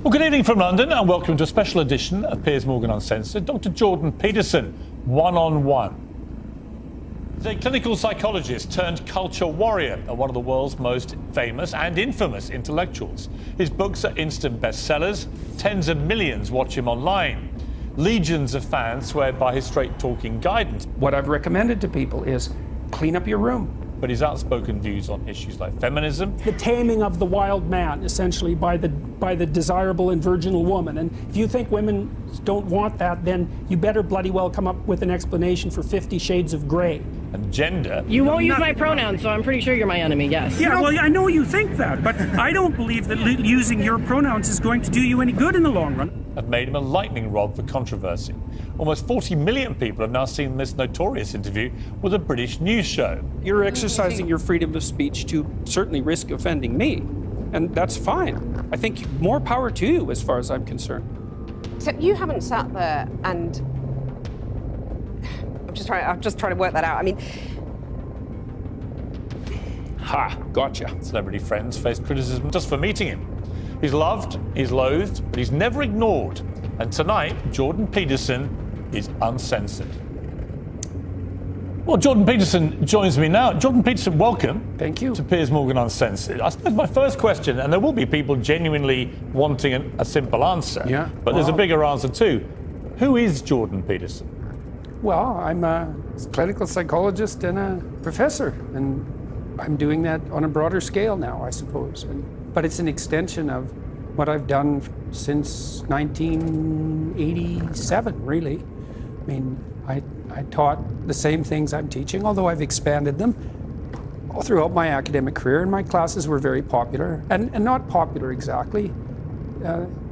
Well, good evening from London and welcome to a special edition of Piers Morgan Uncensored. Dr. Jordan Peterson, one-on-one. He's a clinical psychologist turned culture warrior and one of the world's most famous and infamous intellectuals. His books are instant bestsellers. Tens of millions watch him online. Legions of fans swear by his straight-talking guidance. What I've recommended to people is clean up your room. But his outspoken views on issues like feminism. The taming of the wild man, essentially, by the desirable and virginal woman. And if you think women don't want that, then you better bloody well come up with an explanation for 50 Shades of Grey. And gender. You won't use my pronouns, so I'm pretty sure you're my enemy, yes. Yeah, well, I know you think that, but I don't believe that using your pronouns is going to do you any good in the long run. Have made him a lightning rod for controversy. Almost 40 million people have now seen this notorious interview with a British news show. You're exercising your freedom of speech to certainly risk offending me, and that's fine. I think more power to you as far as I'm concerned. Except you haven't sat there and... I'm just trying to work that out. I mean... Ha, gotcha. Celebrity friends face criticism just for meeting him. He's loved, he's loathed, but he's never ignored. And tonight, Jordan Peterson is uncensored. Well, Jordan Peterson joins me now. Jordan Peterson, welcome. Thank you. To Piers Morgan Uncensored. I suppose my first question, and there will be people genuinely wanting a simple answer, yeah, but there's a bigger answer too. Who is Jordan Peterson? Well, I'm a clinical psychologist and a professor, and I'm doing that on a broader scale now, I suppose. But it's an extension of what I've done since 1987, really. I mean, I taught the same things I'm teaching, although I've expanded them all throughout my academic career, and my classes were very popular, and not popular exactly.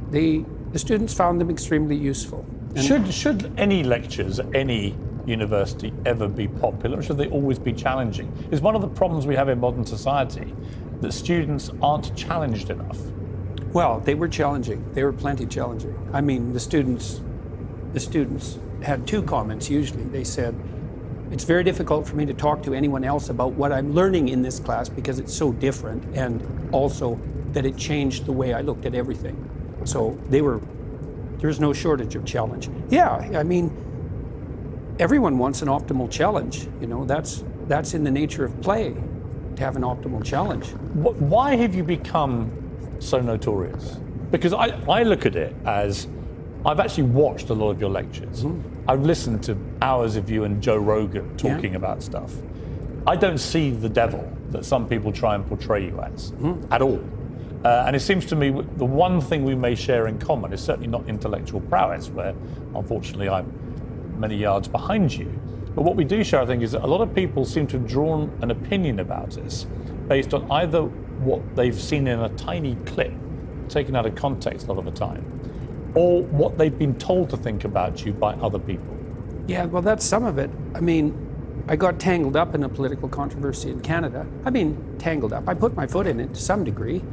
The students found them extremely useful. Should any lectures at any university ever be popular, or should they always be challenging? Is one of the problems we have in modern society that students aren't challenged enough? Well, they were challenging. They were plenty challenging. I mean, the students had two comments usually. They said, it's very difficult for me to talk to anyone else about what I'm learning in this class because it's so different, and also that it changed the way I looked at everything. So there's no shortage of challenge. Yeah, I mean, everyone wants an optimal challenge. You know, that's in the nature of play, to have an optimal challenge. Why have you become so notorious? Because I look at it as, I've actually watched a lot of your lectures. Mm-hmm. I've listened to hours of you and Joe Rogan talking about stuff. I don't see the devil that some people try and portray you as, at all. And it seems to me the one thing we may share in common is certainly not intellectual prowess, where unfortunately I'm many yards behind you. But what we do share, I think, is that a lot of people seem to have drawn an opinion about us based on either what they've seen in a tiny clip, taken out of context a lot of the time, or what they've been told to think about you by other people. Yeah, well, that's some of it. I mean, I got tangled up in a political controversy in Canada. I mean, tangled up. I put my foot in it to some degree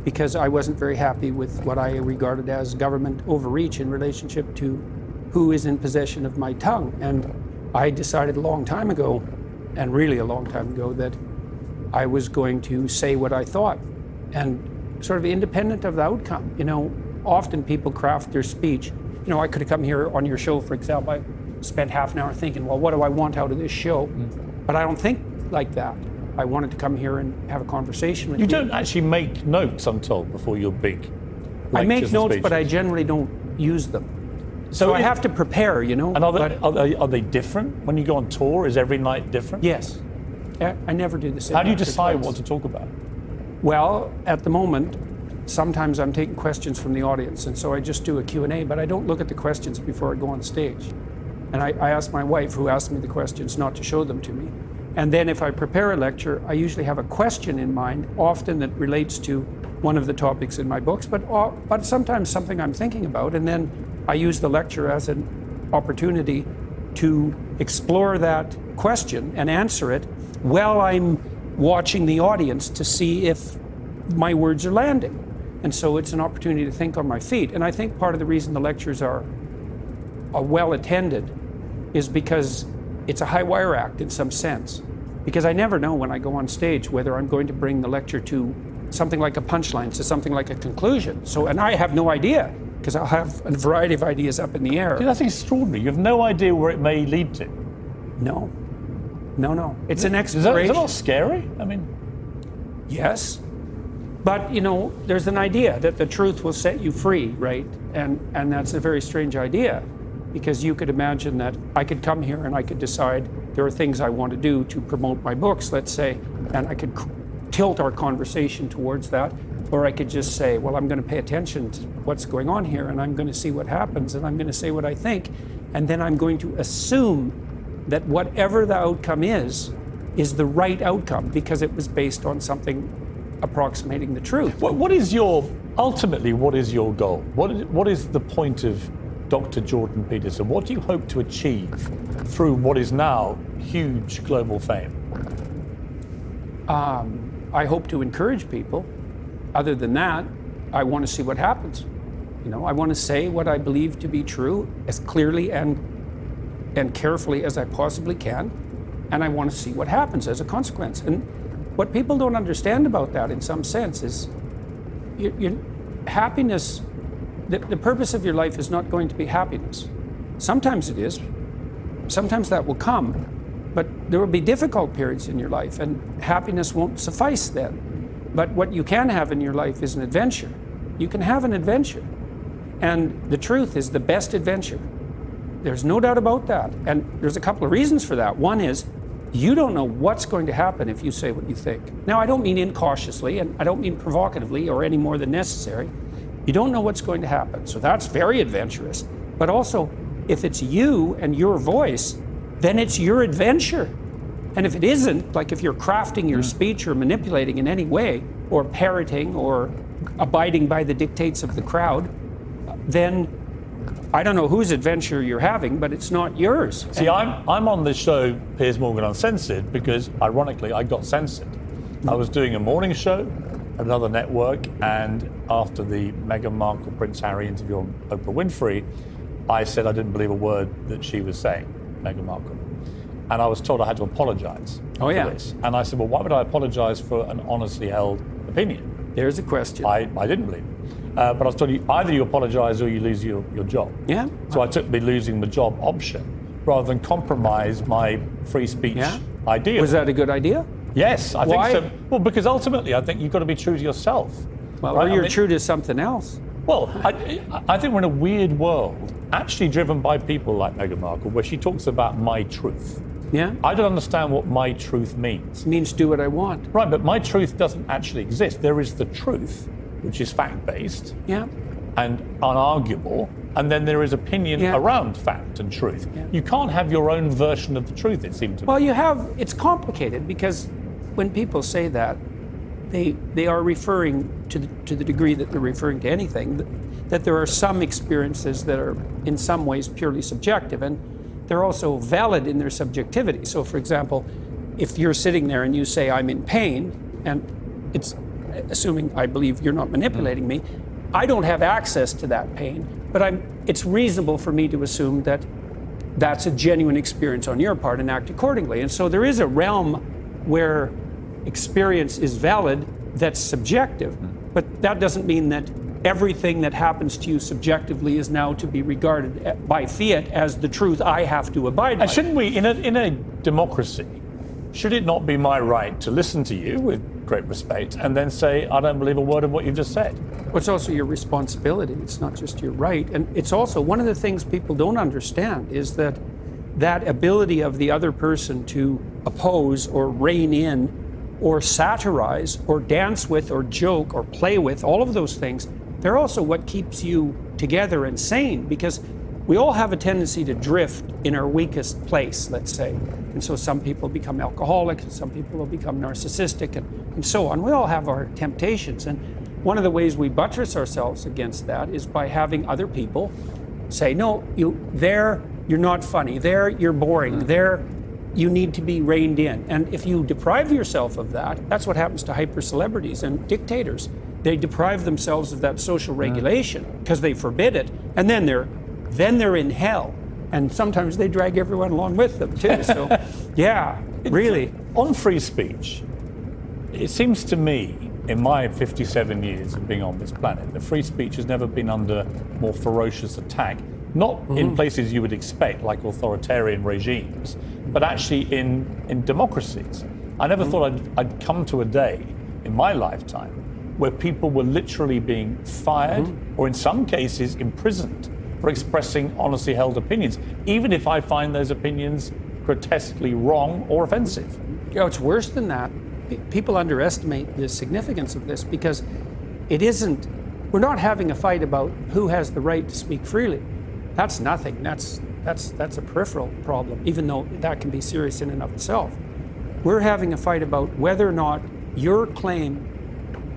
because I wasn't very happy with what I regarded as government overreach in relationship to who is in possession of my tongue. And I decided a long time ago, and really a long time ago, that I was going to say what I thought, and sort of independent of the outcome. You know, often people craft their speech. You know, I could have come here on your show, for example. I spent half an hour thinking, well, what do I want out of this show? But I don't think like that. I wanted to come here and have a conversation with you. You don't actually make notes, I'm told, before your big I make lectures notes, and but I speeches. generally don't use them. So I have to prepare, you know. And are they different when you go on tour? Is every night different? Yes. I never do the same. How do you decide what to talk about? Well, at the moment, sometimes I'm taking questions from the audience, and so I just do a Q&A, but I don't look at the questions before I go on stage. And I ask my wife, who asked me the questions, not to show them to me. And then if I prepare a lecture, I usually have a question in mind, often that relates to one of the topics in my books, but sometimes something I'm thinking about, and then I use the lecture as an opportunity to explore that question and answer it while I'm watching the audience to see if my words are landing. And so it's an opportunity to think on my feet. And I think part of the reason the lectures are well attended is because it's a high wire act in some sense. Because I never know when I go on stage whether I'm going to bring the lecture to something like a punchline to something like a conclusion. So, and I have no idea, because I'll have a variety of ideas up in the air. That's extraordinary. You have no idea where it may lead to. No. It's an Is exploration. that not scary? I mean, Yes. But, you know, there's an idea that the truth will set you free, right? And that's a very strange idea, because you could imagine that I could come here and I could decide there are things I want to do to promote my books, let's say, and I could tilt our conversation towards that. Or I could just say, well, I'm going to pay attention to what's going on here, and I'm going to see what happens, and I'm going to say what I think, and then I'm going to assume that whatever the outcome is the right outcome, because it was based on something approximating the truth. what is your goal? What is the point of Dr. Jordan Peterson? What do you hope to achieve through what is now huge global fame? I hope to encourage people. Other than that, I want to see what happens. You know, I want to say what I believe to be true as clearly and carefully as I possibly can, and I want to see what happens as a consequence. And what people don't understand about that, in some sense, is your happiness. The purpose of your life is not going to be happiness. Sometimes it is. Sometimes that will come, but there will be difficult periods in your life, and happiness won't suffice then. But what you can have in your life is an adventure. You can have an adventure. And the truth is the best adventure. There's no doubt about that. And there's a couple of reasons for that. One is, you don't know what's going to happen if you say what you think. Now, I don't mean incautiously, and I don't mean provocatively or any more than necessary. You don't know what's going to happen. So that's very adventurous. But also, if it's you and your voice, then it's your adventure. And if it isn't, like if you're crafting your speech or manipulating in any way, or parroting or abiding by the dictates of the crowd, then I don't know whose adventure you're having, but it's not yours. See, I'm on this show, Piers Morgan Uncensored, because ironically I got censored. I was doing a morning show at another network, and after the Meghan Markle Prince Harry interview on Oprah Winfrey, I said I didn't believe a word that she was saying, Meghan Markle. And I was told I had to apologize for this. And I said, well, why would I apologize for an honestly held opinion? There's a question. I didn't believe it. But I was told, either you apologize or you lose your job. Yeah. So I took the losing the job option rather than compromise my free speech idea. Was that a good idea? Yes, I Why? think so. Well, because ultimately I think you've got to be true to yourself. Well, right? or you're true to something else. Well, I think we're in a weird world, actually driven by people like Meghan Markle, where she talks about my truth. Yeah. I don't understand what my truth means. It means do what I want. Right, but my truth doesn't actually exist. There is the truth, which is fact-based Yeah. and unarguable, and then there is opinion around fact and truth. Yeah. You can't have your own version of the truth, it seems to me. Well, it's complicated, because when people say that, they are referring to the degree that they're referring to anything, that there are some experiences that are in some ways purely subjective, and they're also valid in their subjectivity. So, for example, if you're sitting there and you say, I'm in pain, and it's assuming I believe you're not manipulating me, I don't have access to that pain, but it's reasonable for me to assume that that's a genuine experience on your part and act accordingly. And so there is a realm where experience is valid that's subjective, but that doesn't mean that everything that happens to you subjectively is now to be regarded by fiat as the truth I have to abide by. And shouldn't we, in a democracy, should it not be my right to listen to you with great respect and then say, I don't believe a word of what you've just said? Well, it's also your responsibility. It's not just your right. And it's also one of the things people don't understand is that ability of the other person to oppose or rein in or satirize or dance with or joke or play with, all of those things, they're also what keeps you together and sane, because we all have a tendency to drift in our weakest place, let's say. And so some people become alcoholics, and some people will become narcissistic, and so on. We all have our temptations. And one of the ways we buttress ourselves against that is by having other people say, no, you're not funny, there you're boring, there you need to be reined in. And if you deprive yourself of that, that's what happens to hyper celebrities and dictators. They deprive themselves of that social regulation because they forbid it, and then they're in hell. And sometimes they drag everyone along with them too. So, yeah, really. On free speech, it seems to me in my 57 years of being on this planet, that free speech has never been under more ferocious attack, not in places you would expect, like authoritarian regimes, but actually in democracies. I never thought I'd come to a day in my lifetime where people were literally being fired or in some cases imprisoned for expressing honestly held opinions, even if I find those opinions grotesquely wrong or offensive. You know, it's worse than that. People underestimate the significance of this because we're not having a fight about who has the right to speak freely. That's nothing. That's a peripheral problem, even though that can be serious in and of itself. We're having a fight about whether or not your claim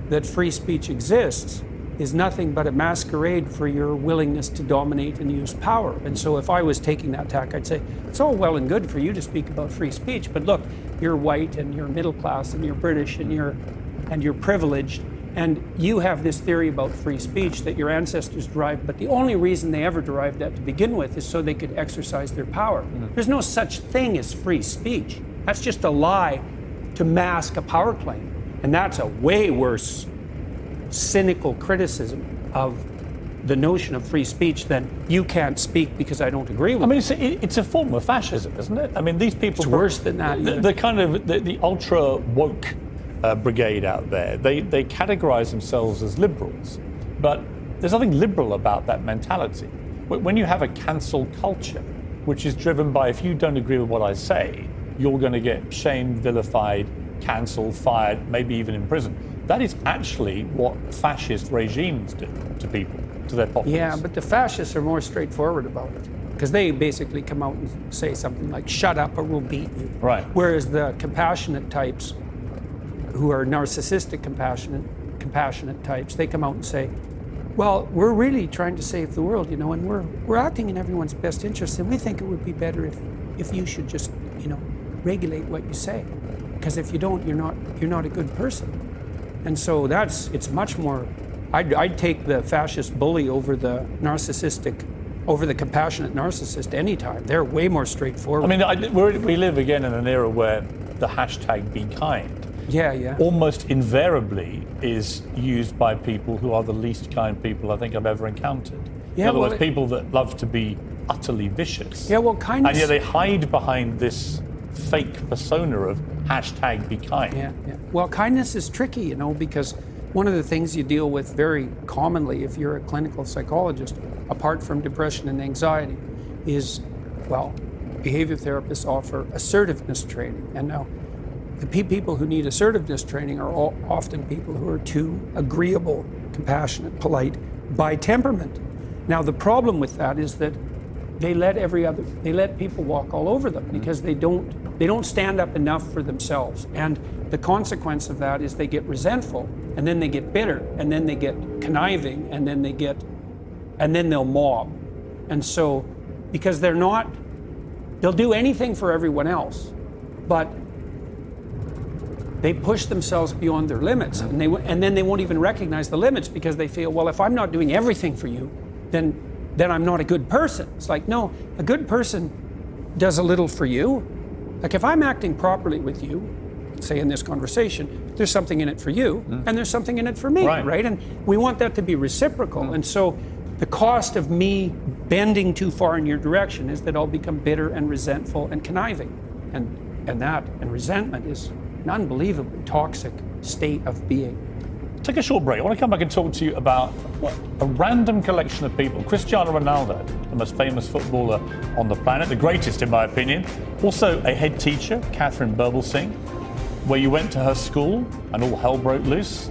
that free speech exists is nothing but a masquerade for your willingness to dominate and use power. And so if I was taking that tack, I'd say, it's all well and good for you to speak about free speech, but look, you're white and you're middle class and you're British and you're privileged, and you have this theory about free speech that your ancestors derived, but the only reason they ever derived that to begin with is so they could exercise their power. There's no such thing as free speech. That's just a lie to mask a power claim. And that's a way worse cynical criticism of the notion of free speech than you can't speak because I don't agree with you. I mean, it's a form of fascism, isn't it? I mean, these people... It's worse than that. The kind of the ultra woke brigade out there, they categorize themselves as liberals, but there's nothing liberal about that mentality. When you have a cancel culture, which is driven by, if you don't agree with what I say, you're going to get shamed, vilified, cancelled, fired, maybe even imprisoned. That is actually what fascist regimes do to people, to their populace. Yeah, but the fascists are more straightforward about it because they basically come out and say something like, shut up or we'll beat you. Right. Whereas the compassionate types, who are narcissistic compassionate types, they come out and say, well, we're really trying to save the world, and we're acting in everyone's best interest, and we think it would be better if you should just, regulate what you say. Because if you don't, you're not a good person. And so it's much more, I'd take the fascist bully over the compassionate narcissist anytime. They're way more straightforward. I mean, we live again in an era where the hashtag be kind almost invariably is used by people who are the least kind people I think I've ever encountered. In other words, people that love to be utterly vicious. Yeah, well, kindness... And yet they hide behind this fake persona of hashtag be kind. Yeah. Well, kindness is tricky, because one of the things you deal with very commonly if you're a clinical psychologist, apart from depression and anxiety, is, behavior therapists offer assertiveness training. And now, the people who need assertiveness training are often people who are too agreeable, compassionate, polite by temperament. Now, the problem with that is that they let people walk all over them because they don't stand up enough for themselves. And the consequence of that is they get resentful, and then they get bitter, and then they get conniving, and then they'll mob. And so, because they'll do anything for everyone else, but they push themselves beyond their limits, and then they won't even recognize the limits because they feel, well, if I'm not doing everything for you, then I'm not a good person. It's like, no, a good person does a little for you. Like if I'm acting properly with you, say in this conversation, there's something in it for you, and there's something in it for me, right? And we want that to be reciprocal. And so the cost of me bending too far in your direction is that I'll become bitter and resentful and conniving. And resentment is an unbelievably toxic state of being. Take a short break. I want to come back and talk to you about a random collection of people. Cristiano Ronaldo, the most famous footballer on the planet, the greatest in my opinion. Also a head teacher, Catherine Burblesing, where you went to her school and all hell broke loose.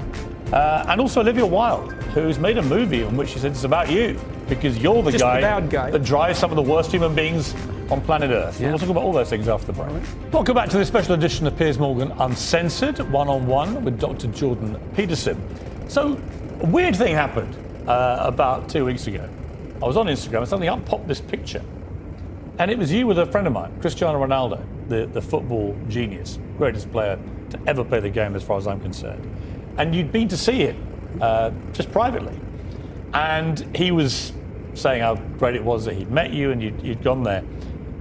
And also Olivia Wilde, who's made a movie in which she said it's about you because you're the bad guy that drives some of the worst human beings on planet Earth. We'll talk about all those things after the break. Welcome back to this special edition of Piers Morgan Uncensored, one-on-one with Dr. Jordan Peterson. So, a weird thing happened about 2 weeks ago. I was on Instagram and suddenly up popped this picture. And it was you with a friend of mine, Cristiano Ronaldo, the football genius, greatest player to ever play the game as far as I'm concerned. And you'd been to see him just privately. And he was saying how great it was that he'd met you and you'd gone there.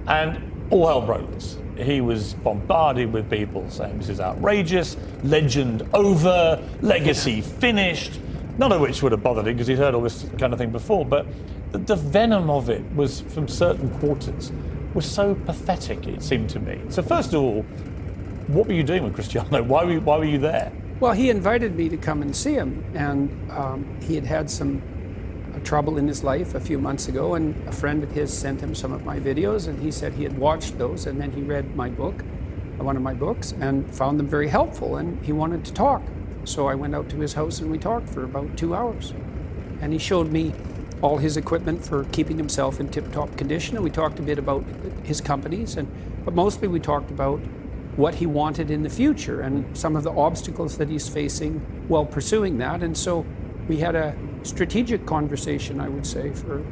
And all hell broke loose. He was bombarded with people saying this is outrageous, legend over, legacy finished, none of which would have bothered him because he'd heard all this kind of thing before. But the venom of it was, from certain quarters, was so pathetic, it seemed to me. So first of all, what were you doing with Cristiano? Why were you there? Well, he invited me to come and see him, and he had had some trouble in his life a few months ago, and a friend of his sent him some of my videos, and he said he had watched those, and then he read my book, one of my books, and found them very helpful, and he wanted to talk. So I went out to his house and we talked for about 2 hours. And he showed me all his equipment for keeping himself in tip-top condition, and we talked a bit about his companies, but mostly we talked about what he wanted in the future and some of the obstacles that he's facing while pursuing that. And so we had a strategic conversation, I would say, for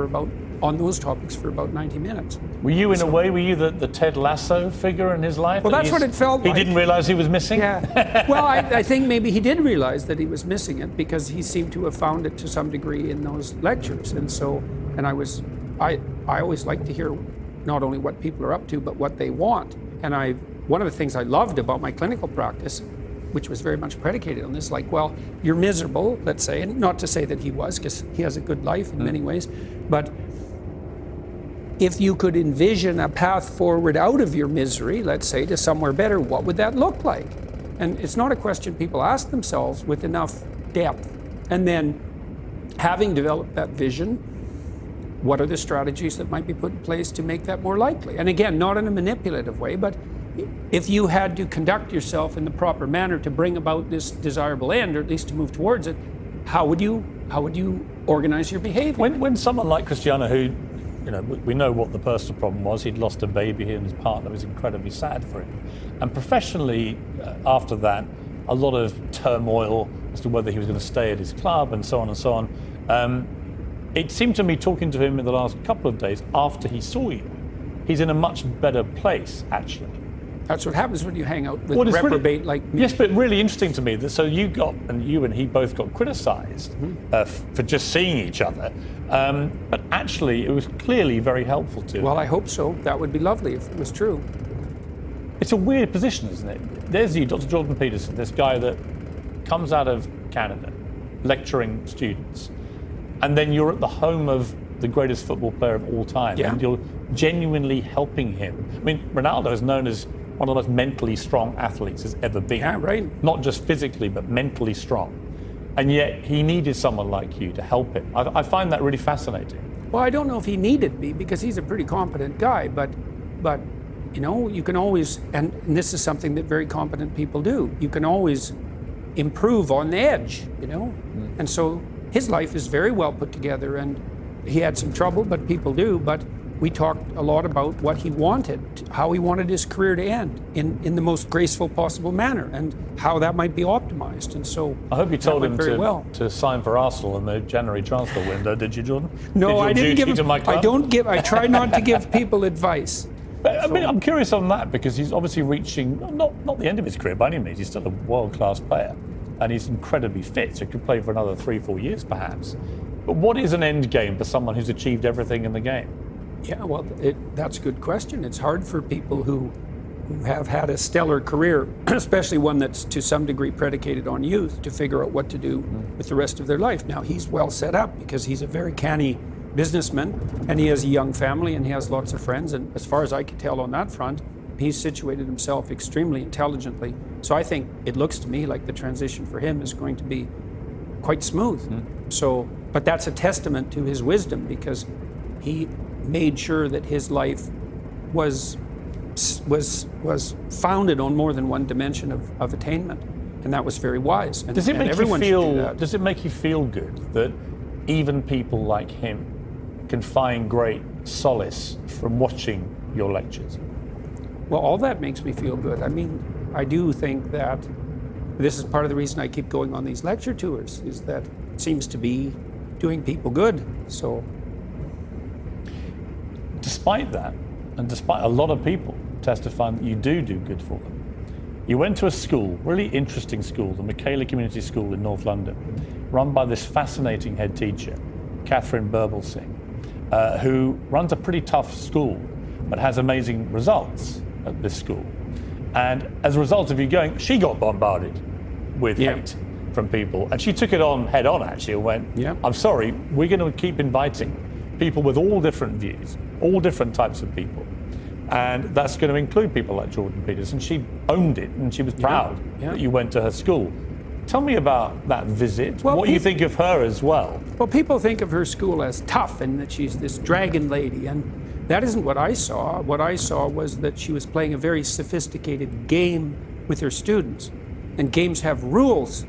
about, on those topics for about 90 minutes. Were you, in a way, the Ted Lasso figure in his life? Well, that's what it felt like. He didn't realize he was missing? Yeah. Well, I think maybe he did realize that he was missing it because he seemed to have found it to some degree in those lectures. And so, and I always like to hear not only what people are up to, but what they want. And one of the things I loved about my clinical practice, which was very much predicated on this, like, well, you're miserable, let's say, and not to say that he was, because he has a good life in many ways, but if you could envision a path forward out of your misery, let's say, to somewhere better, what would that look like? And it's not a question people ask themselves with enough depth. And then, having developed that vision, what are the strategies that might be put in place to make that more likely? And again, not in a manipulative way, but if you had to conduct yourself in the proper manner to bring about this desirable end, or at least to move towards it, how would you organize your behavior? When someone like Cristiano, who, we know what the personal problem was, he'd lost a baby, he and his partner, was incredibly sad for him. And professionally, after that, a lot of turmoil as to whether he was going to stay at his club and so on and so on. It seemed to me, talking to him in the last couple of days after he saw you, he's in a much better place, actually. That's what happens when you hang out with reprobate like me. Yes, but really interesting to me that so you and he both got criticised for just seeing each other, but actually it was clearly very helpful to him. Well, I hope so. That would be lovely if it was true. It's a weird position, isn't it? There's you, Dr. Jordan Peterson, this guy that comes out of Canada, lecturing students, and then you're at the home of the greatest football player of all time, and you're genuinely helping him. I mean, Ronaldo is known as one of the most mentally strong athletes has ever been. Yeah, right. Not just physically, but mentally strong. And yet he needed someone like you to help him. I find that really fascinating. Well, I don't know if he needed me because he's a pretty competent guy, but you can always, and this is something that very competent people do, you can always improve on the edge, And so his life is very well put together, and he had some trouble, but people do, but we talked a lot about what he wanted, how he wanted his career to end in the most graceful possible manner, and how that might be optimized. And so I hope you told him to sign for Arsenal in the January transfer window. Did you, Jordan? No, I didn't give him. To my club? I try not to give people advice. But, I mean, I'm curious on that because he's obviously reaching not the end of his career by any means. He's still a world-class player, and he's incredibly fit. So he could play for another 3-4 years, perhaps. But what is an end game for someone who's achieved everything in the game? Yeah, well, that's a good question. It's hard for people who have had a stellar career, especially one that's to some degree predicated on youth, to figure out what to do with the rest of their life. Now, he's well set up because he's a very canny businessman, and he has a young family, and he has lots of friends. And as far as I can tell on that front, he's situated himself extremely intelligently. So I think it looks to me like the transition for him is going to be quite smooth. So, but that's a testament to his wisdom because he made sure that his life was founded on more than one dimension of attainment, and that was very wise. And, does it make everyone you feel? should do that. Does it make you feel good that even people like him can find great solace from watching your lectures? Well, all that makes me feel good. I mean, I do think that this is part of the reason I keep going on these lecture tours, is that it seems to be doing people good. So, despite that, and despite a lot of people testifying that you do good for them, you went to a school, really interesting school, the Michaela Community School in North London, run by this fascinating head teacher, Catherine Burblesing, who runs a pretty tough school. but has amazing results at this school. And as a result of you going, she got bombarded with hate from people. And she took it on head on, actually, and went, I'm sorry, we're going to keep inviting people with all different views, all different types of people. And that's going to include people like Jordan Peterson. She owned it, and she was proud that you went to her school. Tell me about that visit, what you think of her as well. Well, people think of her school as tough and that she's this dragon lady, and that isn't what I saw. What I saw was that she was playing a very sophisticated game with her students. And games have rules.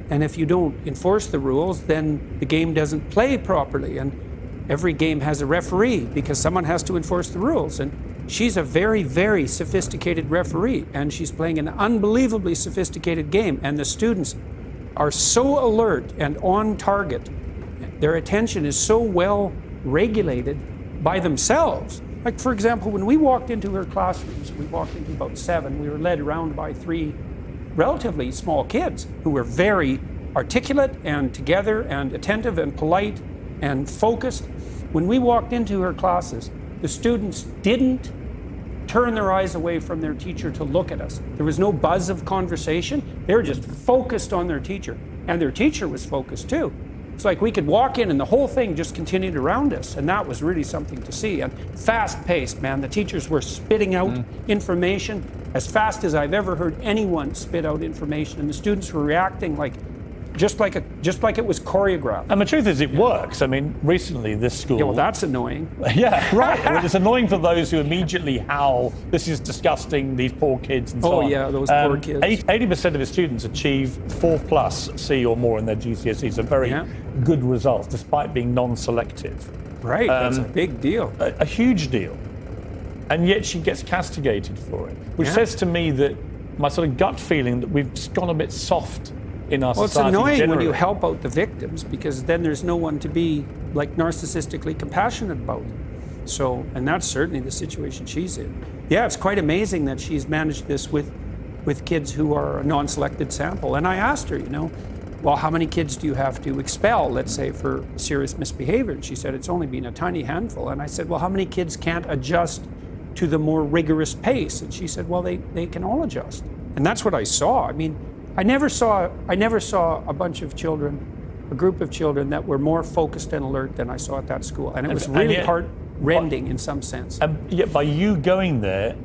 And if you don't enforce the rules, then the game doesn't play properly. And every game has a referee because someone has to enforce the rules. And she's a very, very sophisticated referee, and she's playing an unbelievably sophisticated game. And the students are so alert and on target. Their attention is so well regulated by themselves. Like, for example, when we walked into her classrooms, we walked into about 7, we were led around by 3 relatively small kids who were very articulate and together and attentive and polite and focused. When we walked into her classes, the students didn't turn their eyes away from their teacher to look at us. There was no buzz of conversation. They were just focused on their teacher. And their teacher was focused too. It's like we could walk in and the whole thing just continued around us. And that was really something to see. And fast-paced, man. The teachers were spitting out information as fast as I've ever heard anyone spit out information. And the students were reacting like just like it was choreographed. And the truth is, it works. I mean, recently this school... Yeah, well, that's annoying. Yeah, right. Well, it's annoying for those who immediately howl, this is disgusting, these poor kids, and so on. Oh, yeah, those poor kids. 80% of his students achieve 4+ C or more in their GCSEs, a very good result, despite being non-selective. Right, that's a big deal. A huge deal. And yet she gets castigated for it, which says to me that my sort of gut feeling that we've just gone a bit soft in our well, it's society annoying generally. when you help out the victims, because then there's no one to be like narcissistically compassionate about. So, and that's certainly the situation she's in. Yeah, it's quite amazing that she's managed this with kids who are a non-selected sample. And I asked her, well, how many kids do you have to expel, let's say, for serious misbehavior? And she said, it's only been a tiny handful. And I said, well, how many kids can't adjust to the more rigorous pace? And she said, well, they can all adjust. And that's what I saw. I mean, I never saw a bunch of children, a group of children that were more focused and alert than I saw at that school. And it was really heart-rending in some sense. And yet by you going there,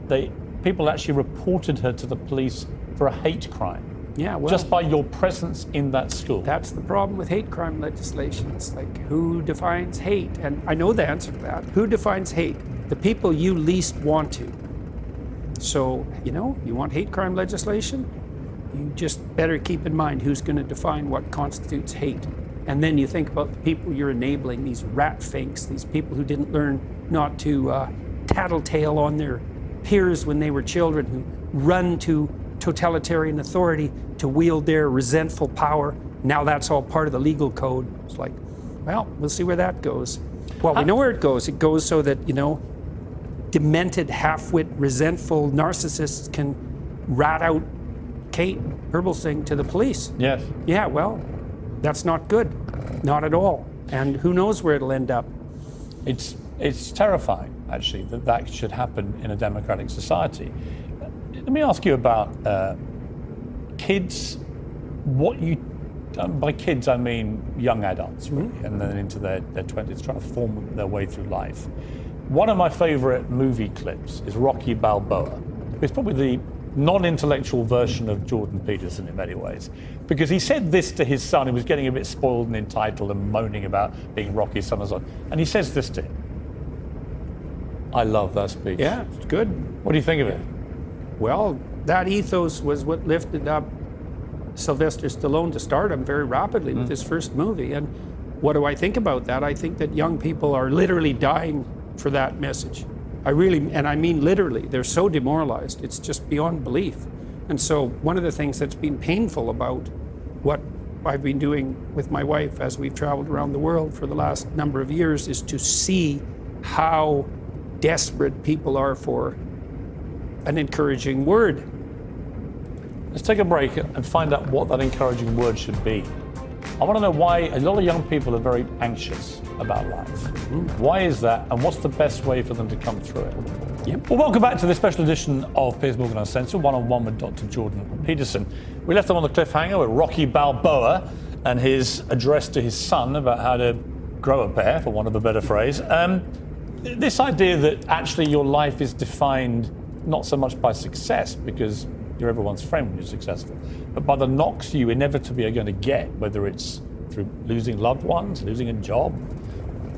people actually reported her to the police for a hate crime. Yeah, well, just by your presence in that school. That's the problem with hate crime legislation. It's like, who defines hate? And I know the answer to that. Who defines hate? The people you least want to. So, you want hate crime legislation? You just better keep in mind who's going to define what constitutes hate. And then you think about the people you're enabling, these rat finks, these people who didn't learn not to tattletale on their peers when they were children, who run to totalitarian authority to wield their resentful power. Now that's all part of the legal code. It's like, well, we'll see where that goes. Well, we know where it goes. It goes so that, demented, half-wit, resentful narcissists can rat out Kate Herbelsing to the police. Yes. Yeah, well, that's not good. Not at all. And who knows where it'll end up. It's terrifying, actually, that should happen in a democratic society. Let me ask you about kids. By kids, I mean young adults, really, and then into their 20s, trying to form their way through life. One of my favorite movie clips is Rocky Balboa. It's probably the non-intellectual version of Jordan Peterson in many ways, because he said this to his son, who was getting a bit spoiled and entitled and moaning about being Rocky's son and so on. And he says this to him. I love that speech. Yeah, it's good. What do you think of it? Well, that ethos was what lifted up Sylvester Stallone to stardom very rapidly with his first movie. And what do I think about that? I think that young people are literally dying for that message. I mean literally, they're so demoralized, it's just beyond belief. And so one of the things that's been painful about what I've been doing with my wife as we've traveled around the world for the last number of years is to see how desperate people are for an encouraging word. Let's take a break and find out what that encouraging word should be. I want to know why a lot of young people are very anxious about life. Why is that, and what's the best way for them to come through it? Yep. Well, welcome back to this special edition of Piers Morgan Uncensored, one-on-one with Dr. Jordan Peterson. We left them on the cliffhanger with Rocky Balboa and his address to his son about how to grow a pair, for want of a better phrase. This idea that actually your life is defined not so much by success, because you're everyone's friend when you're successful, but by the knocks you inevitably are going to get, whether it's through losing loved ones, losing a job,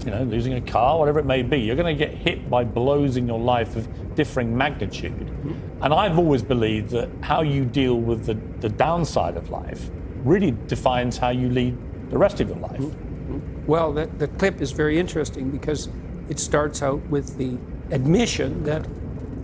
losing a car, whatever it may be. You're going to get hit by blows in your life of differing magnitude. And I've always believed that how you deal with the downside of life really defines how you lead the rest of your life. Well, the clip is very interesting because it starts out with the admission that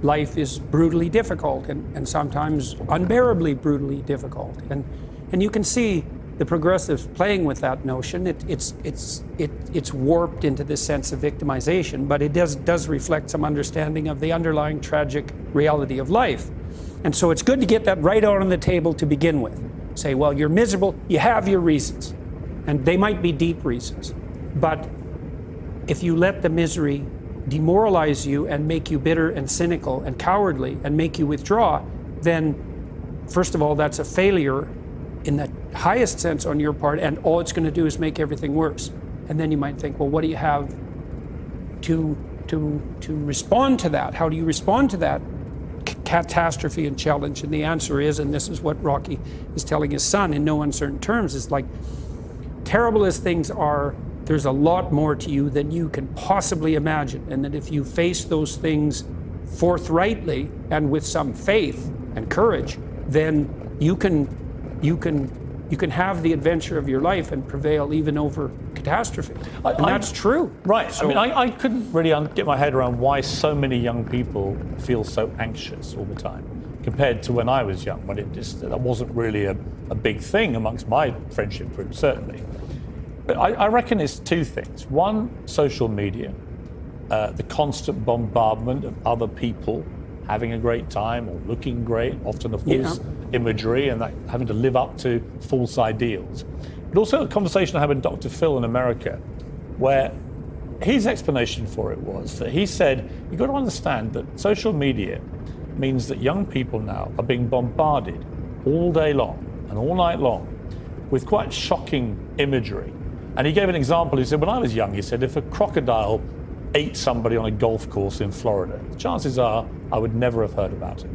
life is brutally difficult and sometimes unbearably brutally difficult. And you can see the progressives playing with that notion. It's warped into this sense of victimization, but it does reflect some understanding of the underlying tragic reality of life. And so it's good to get that right out on the table to begin with. Say, well, you're miserable, you have your reasons, and they might be deep reasons. But if you let the misery demoralize you and make you bitter and cynical and cowardly and make you withdraw, then first of all, that's a failure in the highest sense on your part, and all it's going to do is make everything worse. And then you might think, well, what do you have to respond to that? How do you respond to that catastrophe and challenge? And the answer is, and this is what Rocky is telling his son in no uncertain terms, is like, terrible as things are, there's a lot more to you than you can possibly imagine. And that if you face those things forthrightly and with some faith and courage, then you can have the adventure of your life and prevail even over catastrophe. And that's true. Right. So, I couldn't really get my head around why so many young people feel so anxious all the time, compared to when I was young, when that wasn't really a big thing amongst my friendship group, certainly. But I reckon it's two things. One, social media, the constant bombardment of other people having a great time or looking great, often a false imagery, and that having to live up to false ideals. But also a conversation I had with Dr. Phil in America, where his explanation for it was that he said, you've got to understand that social media means that young people now are being bombarded all day long and all night long with quite shocking imagery. And he gave an example. He said, when I was young, he said, if a crocodile ate somebody on a golf course in Florida, the chances are I would never have heard about it.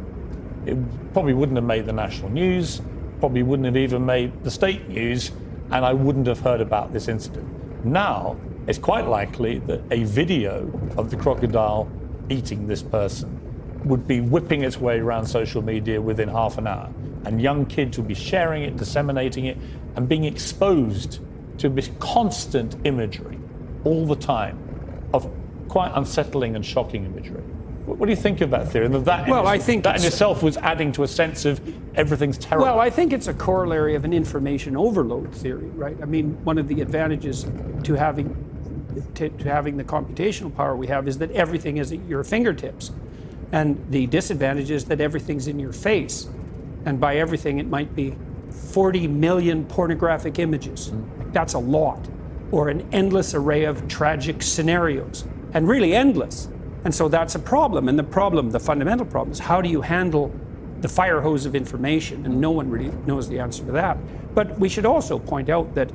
It probably wouldn't have made the national news, probably wouldn't have even made the state news, and I wouldn't have heard about this incident. Now, it's quite likely that a video of the crocodile eating this person would be whipping its way around social media within half an hour, and young kids would be sharing it, disseminating it, and being exposed to this constant imagery all the time of quite unsettling and shocking imagery. What do you think of that theory? And I think that in itself was adding to a sense of everything's terrible. Well, I think it's a corollary of an information overload theory, right? I mean, one of the advantages to having the computational power we have is that everything is at your fingertips. And the disadvantage is that everything's in your face. And by everything, it might be 40 million pornographic images. That's a lot. Or an endless array of tragic scenarios. And really endless. And so that's a problem. And the fundamental problem is, how do you handle the fire hose of information? And no one really knows the answer to that. But we should also point out that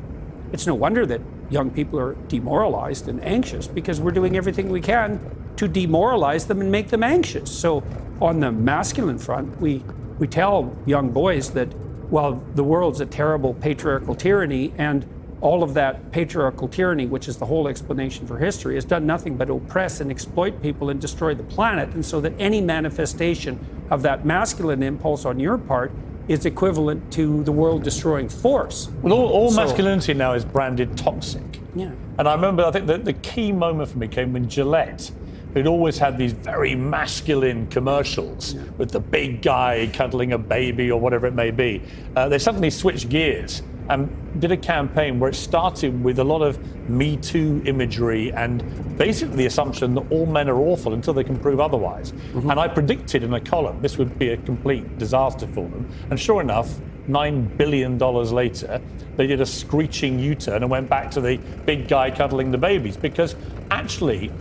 it's no wonder that young people are demoralized and anxious, because we're doing everything we can to demoralize them and make them anxious. So on the masculine front, we tell young boys that, well, the world's a terrible patriarchal tyranny, and all of that patriarchal tyranny, which is the whole explanation for history, has done nothing but oppress and exploit people and destroy the planet. And so that any manifestation of that masculine impulse on your part is equivalent to the world-destroying force. Well, all masculinity now is branded toxic. Yeah. And I remember, I think that the key moment for me came when Gillette, who'd always had these very masculine commercials with the big guy cuddling a baby or whatever it may be, they suddenly switched gears and did a campaign where it started with a lot of Me Too imagery and basically the assumption that all men are awful until they can prove otherwise. And I predicted in a column this would be a complete disaster for them. And sure enough, $9 billion later, they did a screeching U-turn and went back to the big guy cuddling the babies. Because actually,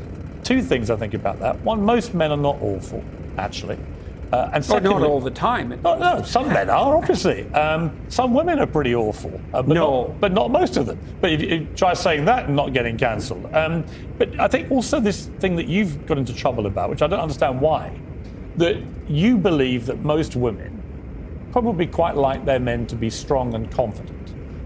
two things I think about that. One, most men are not awful, actually. And secondly, not all the time. No, some men are, obviously. Some women are pretty awful. But not most of them. But if you try saying that and not getting cancelled. But I think also this thing that you've got into trouble about, which I don't understand why, that you believe that most women probably quite like their men to be strong and confident.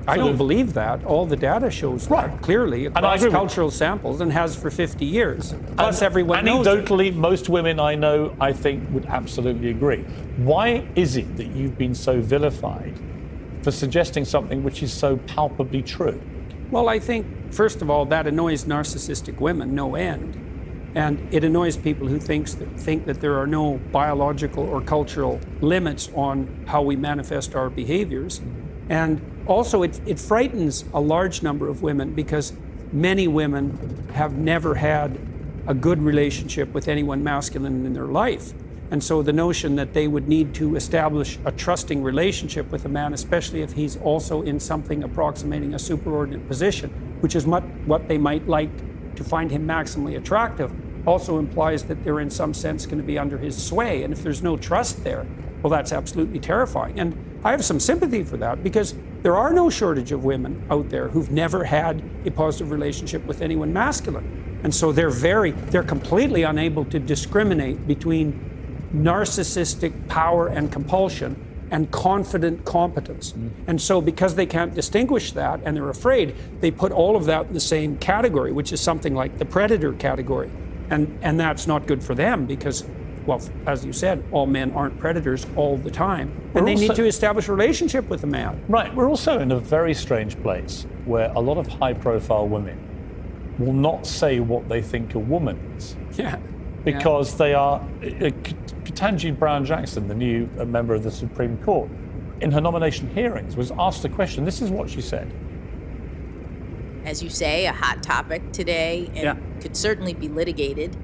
I don't believe that. All the data shows that clearly across cultural samples and has for 50 years. Plus everyone knows it. Anecdotally, most women I know, I think, would absolutely agree. Why is it that you've been so vilified for suggesting something which is so palpably true? Well, I think, first of all, that annoys narcissistic women no end. And it annoys people who think that there are no biological or cultural limits on how we manifest our behaviors. And also, it frightens a large number of women because many women have never had a good relationship with anyone masculine in their life. And so the notion that they would need to establish a trusting relationship with a man, especially if he's also in something approximating a superordinate position, which is what they might like to find him maximally attractive, also implies that they're in some sense going to be under his sway. And if there's no trust there, well, that's absolutely terrifying. And I have some sympathy for that because there are no shortage of women out there who've never had a positive relationship with anyone masculine. And so they're completely unable to discriminate between narcissistic power and compulsion and confident competence. And so because they can't distinguish that and they're afraid, they put all of that in the same category, which is something like the predator category. And that's not good for them because, well, as you said, all men aren't predators all the time. And they need to establish a relationship with a man. Right. We're also in a very strange place where a lot of high-profile women will not say what they think a woman is. Yeah. Because they are... Ketanji Brown Jackson, the new member of the Supreme Court, in her nomination hearings was asked a question. This is what she said. As you say, a hot topic today and could certainly be litigated.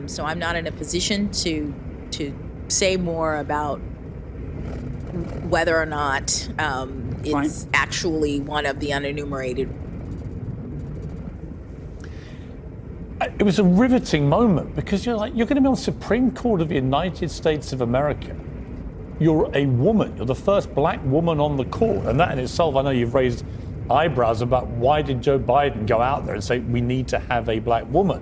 So I'm not in a position to say more about whether or not it's actually one of the unenumerated. It was a riveting moment because you're going to be on the Supreme Court of the United States of America. You're a woman. You're the first black woman on the court. And that in itself, I know you've raised eyebrows about why did Joe Biden go out there and say we need to have a black woman?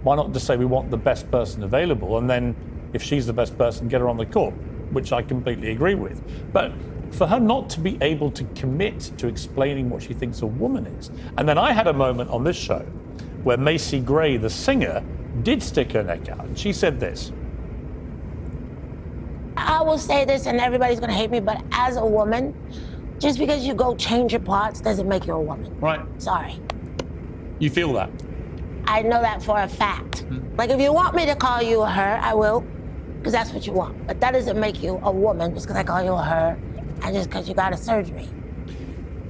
Why not just say we want the best person available, and then if she's the best person, get her on the court, which I completely agree with. But for her not to be able to commit to explaining what she thinks a woman is. And then I had a moment on this show where Macy Gray, the singer, did stick her neck out. And she said this. I will say this, and everybody's gonna hate me, but as a woman, just because you go change your parts doesn't make you a woman. Right. Sorry. You feel that? I know that for a fact. Like, if you want me to call you a her, I will, because that's what you want. But that doesn't make you a woman just because I call you a her and just because you got a surgery.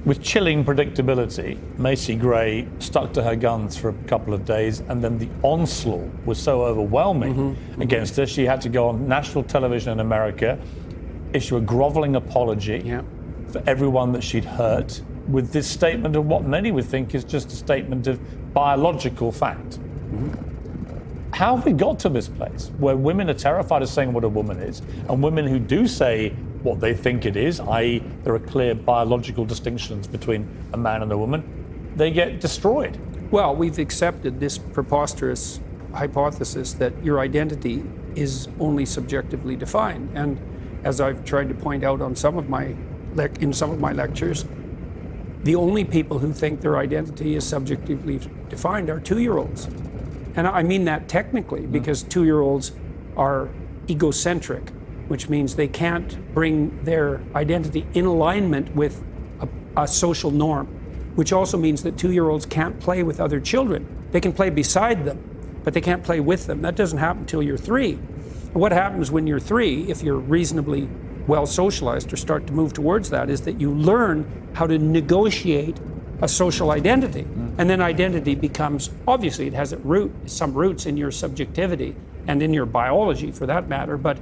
With chilling predictability, Macy Gray stuck to her guns for a couple of days, and then the onslaught was so overwhelming against her, she had to go on national television in America, issue a groveling apology for everyone that she'd hurt, with this statement of what many would think is just a statement of biological fact. How have we got to this place where women are terrified of saying what a woman is, and women who do say what they think it is, i.e. there are clear biological distinctions between a man and a woman, they get destroyed? Well, we've accepted this preposterous hypothesis that your identity is only subjectively defined. And as I've tried to point out on in some of my lectures, the only people who think their identity is subjectively defined are 2-year-olds. And I mean that technically, because 2-year-olds are egocentric, which means they can't bring their identity in alignment with a social norm, which also means that 2-year-olds can't play with other children. They can play beside them, but they can't play with them. That doesn't happen until you're 3. And what happens when you're 3, if you're reasonably well socialized or start to move towards that, is that you learn how to negotiate a social identity. And then identity becomes, obviously it has some roots in your subjectivity and in your biology for that matter, but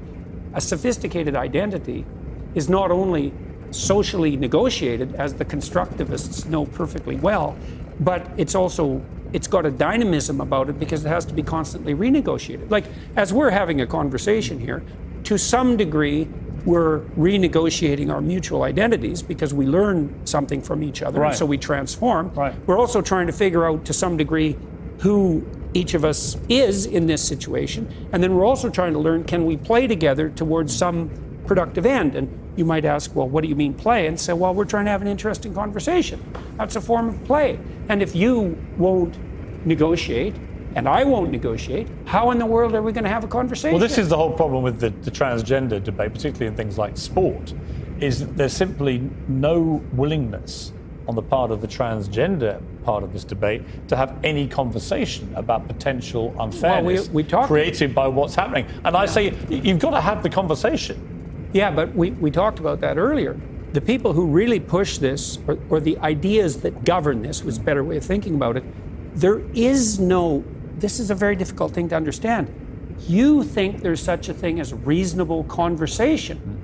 a sophisticated identity is not only socially negotiated, as the constructivists know perfectly well, but it's got a dynamism about it because it has to be constantly renegotiated. Like, as we're having a conversation here, to some degree, we're renegotiating our mutual identities because we learn something from each other, Right. and so we transform. Right. We're also trying to figure out, to some degree, who each of us is in this situation, and then we're also trying to learn, can we play together towards some productive end? And you might ask, well, what do you mean play? And say, well, we're trying to have an interesting conversation. That's a form of play. And if you won't negotiate, and I won't negotiate, how in the world are we going to have a conversation? Well, this is the whole problem with the transgender debate, particularly in things like sport, is that there's simply no willingness on the part of the transgender part of this debate to have any conversation about potential unfairness we talked created by what's happening. And I say, you've got to have the conversation. Yeah, but we talked about that earlier. The people who really push this, or the ideas that govern this, was a better way of thinking about it, there is no, this is a very difficult thing to understand. You think there's such a thing as reasonable conversation.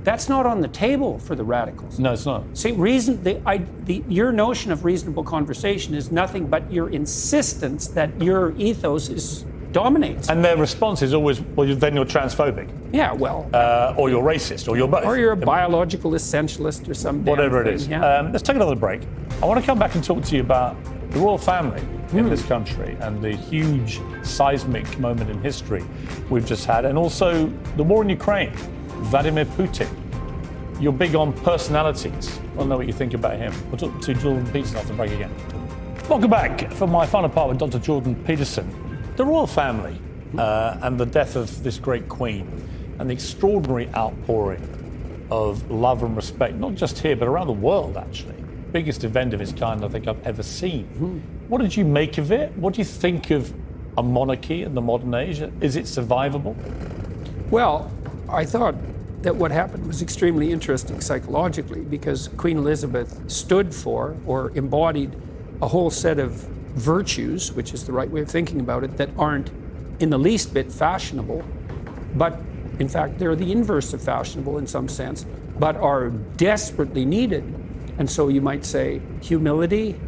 That's not on the table for the radicals. No, it's not. See, your notion of reasonable conversation is nothing but your insistence that your ethos dominates. And their response is always, well, then you're transphobic. Yeah, well. Or you're racist, or you're both. Or you're a biological essentialist or some whatever damn it is. thing, yeah. Let's take another break. I want to come back and talk to you about the royal family in this country and the huge seismic moment in history we've just had, and also the war in Ukraine, Vladimir Putin. You're big on personalities. I don't know what you think about him. We'll talk to Jordan Peterson after the break again. Welcome back for my final part with Dr. Jordan Peterson. The royal family and the death of this great queen and the extraordinary outpouring of love and respect, not just here, but around the world, actually. Biggest event of its kind I think I've ever seen. What did you make of it? What do you think of a monarchy in the modern age? Is it survivable? Well, I thought that what happened was extremely interesting psychologically, because Queen Elizabeth stood for or embodied a whole set of virtues, which is the right way of thinking about it, that aren't in the least bit fashionable, but in fact they're the inverse of fashionable in some sense, but are desperately needed. And so you might say humility,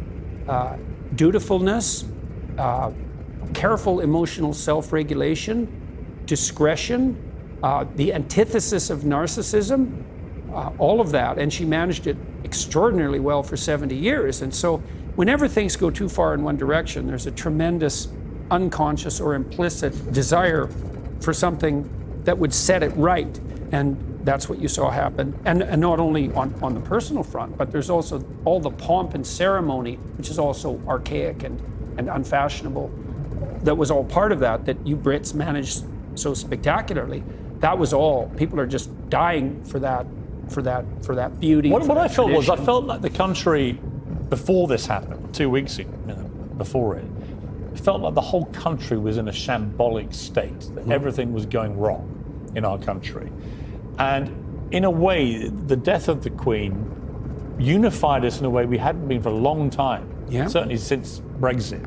dutifulness, careful emotional self-regulation, discretion, the antithesis of narcissism, all of that. And she managed it extraordinarily well for 70 years. And so whenever things go too far in one direction, there's a tremendous unconscious or implicit desire for something that would set it right. And that's what you saw happen. And not only on the personal front, but there's also all the pomp and ceremony, which is also archaic and unfashionable. That was all part of that you Brits managed so spectacularly. That was all. People are just dying for that beauty. What I felt was, I felt like the country, before this happened, 2 weeks ago, before it felt like the whole country was in a shambolic state, that everything was going wrong in our country. And in a way, the death of the Queen unified us in a way we hadn't been for a long time, certainly since Brexit.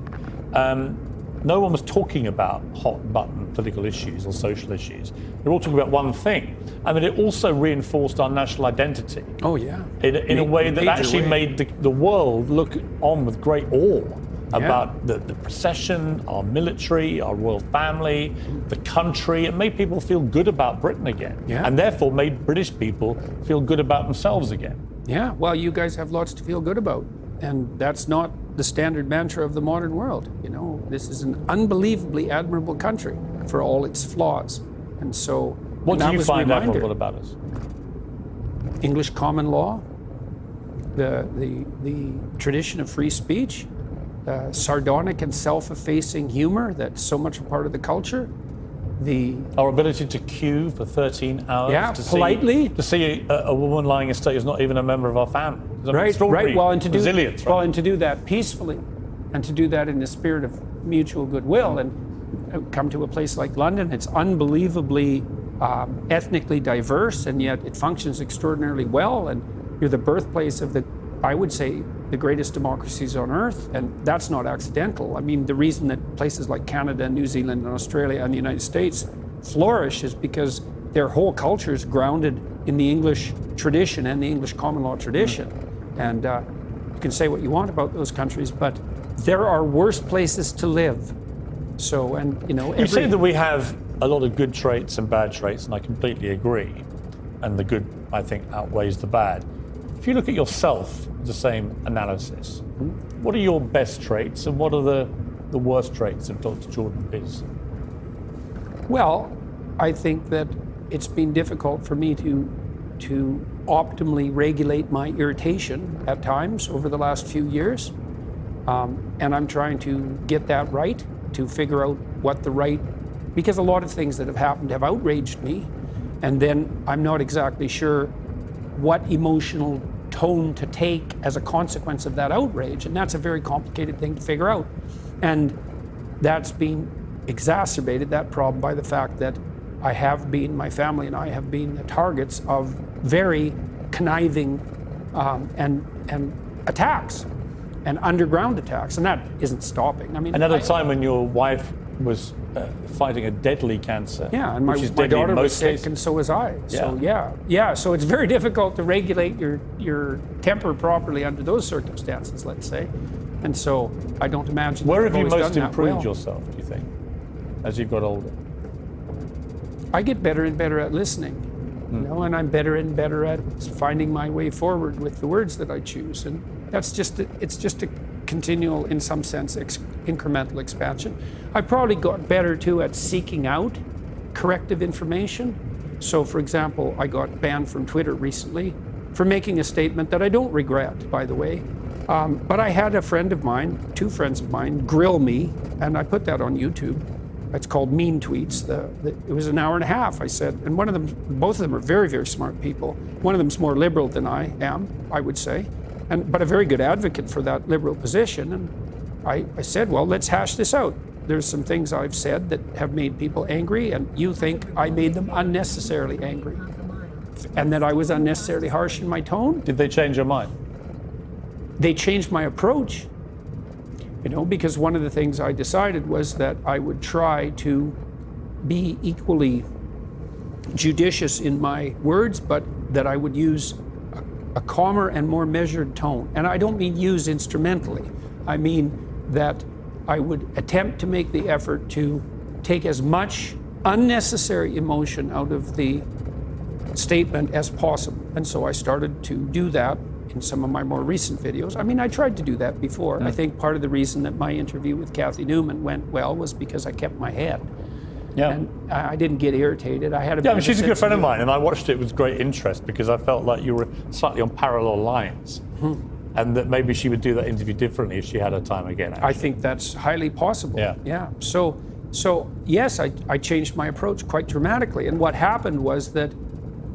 No one was talking about hot button political issues or social issues. They were all talking about one thing. I mean, it also reinforced our national identity. Oh, yeah. In a way that actually made the world look on with great awe about the procession, our military, our royal family, the country. It made people feel good about Britain again. Yeah. And therefore made British people feel good about themselves again. Yeah, well, you guys have lots to feel good about. And that's not the standard mantra of the modern world. You know, this is an unbelievably admirable country for all its flaws. And so, what do you find admirable about us? English common law, the tradition of free speech, sardonic and self-effacing humor that's so much a part of the culture. Our ability to queue for 13 hours politely to see a woman lying in state who's not even a member of our family. Right. Well, and to do resilience, well, and to do that peacefully, and to do that in the spirit of mutual goodwill, and come to a place like London. It's unbelievably ethnically diverse, and yet it functions extraordinarily well. And you're the birthplace of I would say, the greatest democracies on earth, and that's not accidental. I mean, the reason that places like Canada, New Zealand, and Australia, and the United States flourish is because their whole culture is grounded in the English tradition and the English common law tradition. And you can say what you want about those countries, but there are worse places to live. So, and you know, You say that we have a lot of good traits and bad traits, and I completely agree. And the good, I think, outweighs the bad. If you look at yourself, the same analysis, what are your best traits and what are the worst traits of Dr. Jordan Peterson? Well, I think that it's been difficult for me to optimally regulate my irritation at times over the last few years. And I'm trying to get that right, to figure out what the right, because a lot of things that have happened have outraged me. And then I'm not exactly sure what emotional tone to take as a consequence of that outrage. And that's a very complicated thing to figure out. And that's been exacerbated, that problem, by the fact that I have been, my family and I have been the targets of very conniving and attacks and underground attacks. And that isn't stopping. I mean, Another time when your wife was fighting a deadly cancer. Yeah, and my daughter was sick, and so was I. So so it's very difficult to regulate your temper properly under those circumstances, let's say. And so I don't imagine. Where have you always most done that improved well. yourself, do you think, as you've got older? I get better and better at listening, you know, and I'm better and better at finding my way forward with the words that I choose. And that's it's just a continual, in some sense, incremental expansion. I've probably got better too at seeking out corrective information. So, for example, I got banned from Twitter recently for making a statement that I don't regret, by the way. But I had a friend of mine, two friends of mine, grill me, and I put that on YouTube. It's called Mean Tweets. It was an hour and a half, I said, and both of them are very, very smart people. One of them's more liberal than I am, I would say, but a very good advocate for that liberal position. And I said, well, let's hash this out. There's some things I've said that have made people angry, and you think I made them unnecessarily angry, and that I was unnecessarily harsh in my tone. Did they change your mind? They changed my approach, you know, because one of the things I decided was that I would try to be equally judicious in my words, but that I would use a calmer and more measured tone. And I don't mean use instrumentally. I mean that I would attempt to make the effort to take as much unnecessary emotion out of the statement as possible. And so I started to do that in some of my more recent videos. I mean, I tried to do that before. I think part of the reason that my interview with Kathy Newman went well was because I kept my head. Yeah. And I didn't get irritated. I had a Yeah, I mean, she's a good friend of mine, and I watched it with great interest because I felt like you were slightly on parallel lines, and that maybe she would do that interview differently if she had her time again. Actually. I think that's highly possible. Yeah. Yeah. So yes, I changed my approach quite dramatically. And what happened was that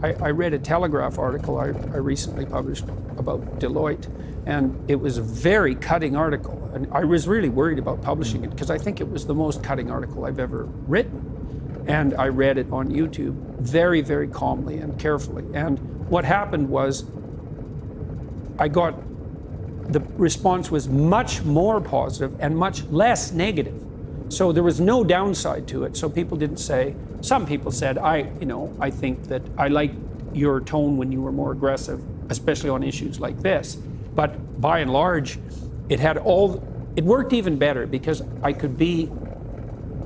I read a Telegraph article I recently published about Deloitte, and it was a very cutting article. And I was really worried about publishing it because I think it was the most cutting article I've ever written. And I read it on YouTube very, very calmly and carefully. And what happened was the response was much more positive and much less negative. So there was no downside to it. So people didn't say, some people said, I think that I liked your tone when you were more aggressive, especially on issues like this. But by and large, it worked even better because I could be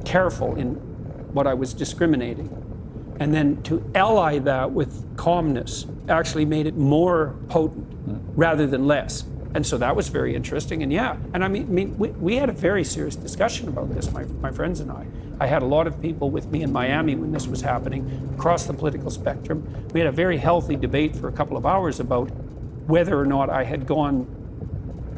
careful in what I was discriminating. And then to ally that with calmness actually made it more potent rather than less. And so that was very interesting. And I mean, we had a very serious discussion about this, my friends and I. I had a lot of people with me in Miami when this was happening across the political spectrum. We had a very healthy debate for a couple of hours about whether or not I had gone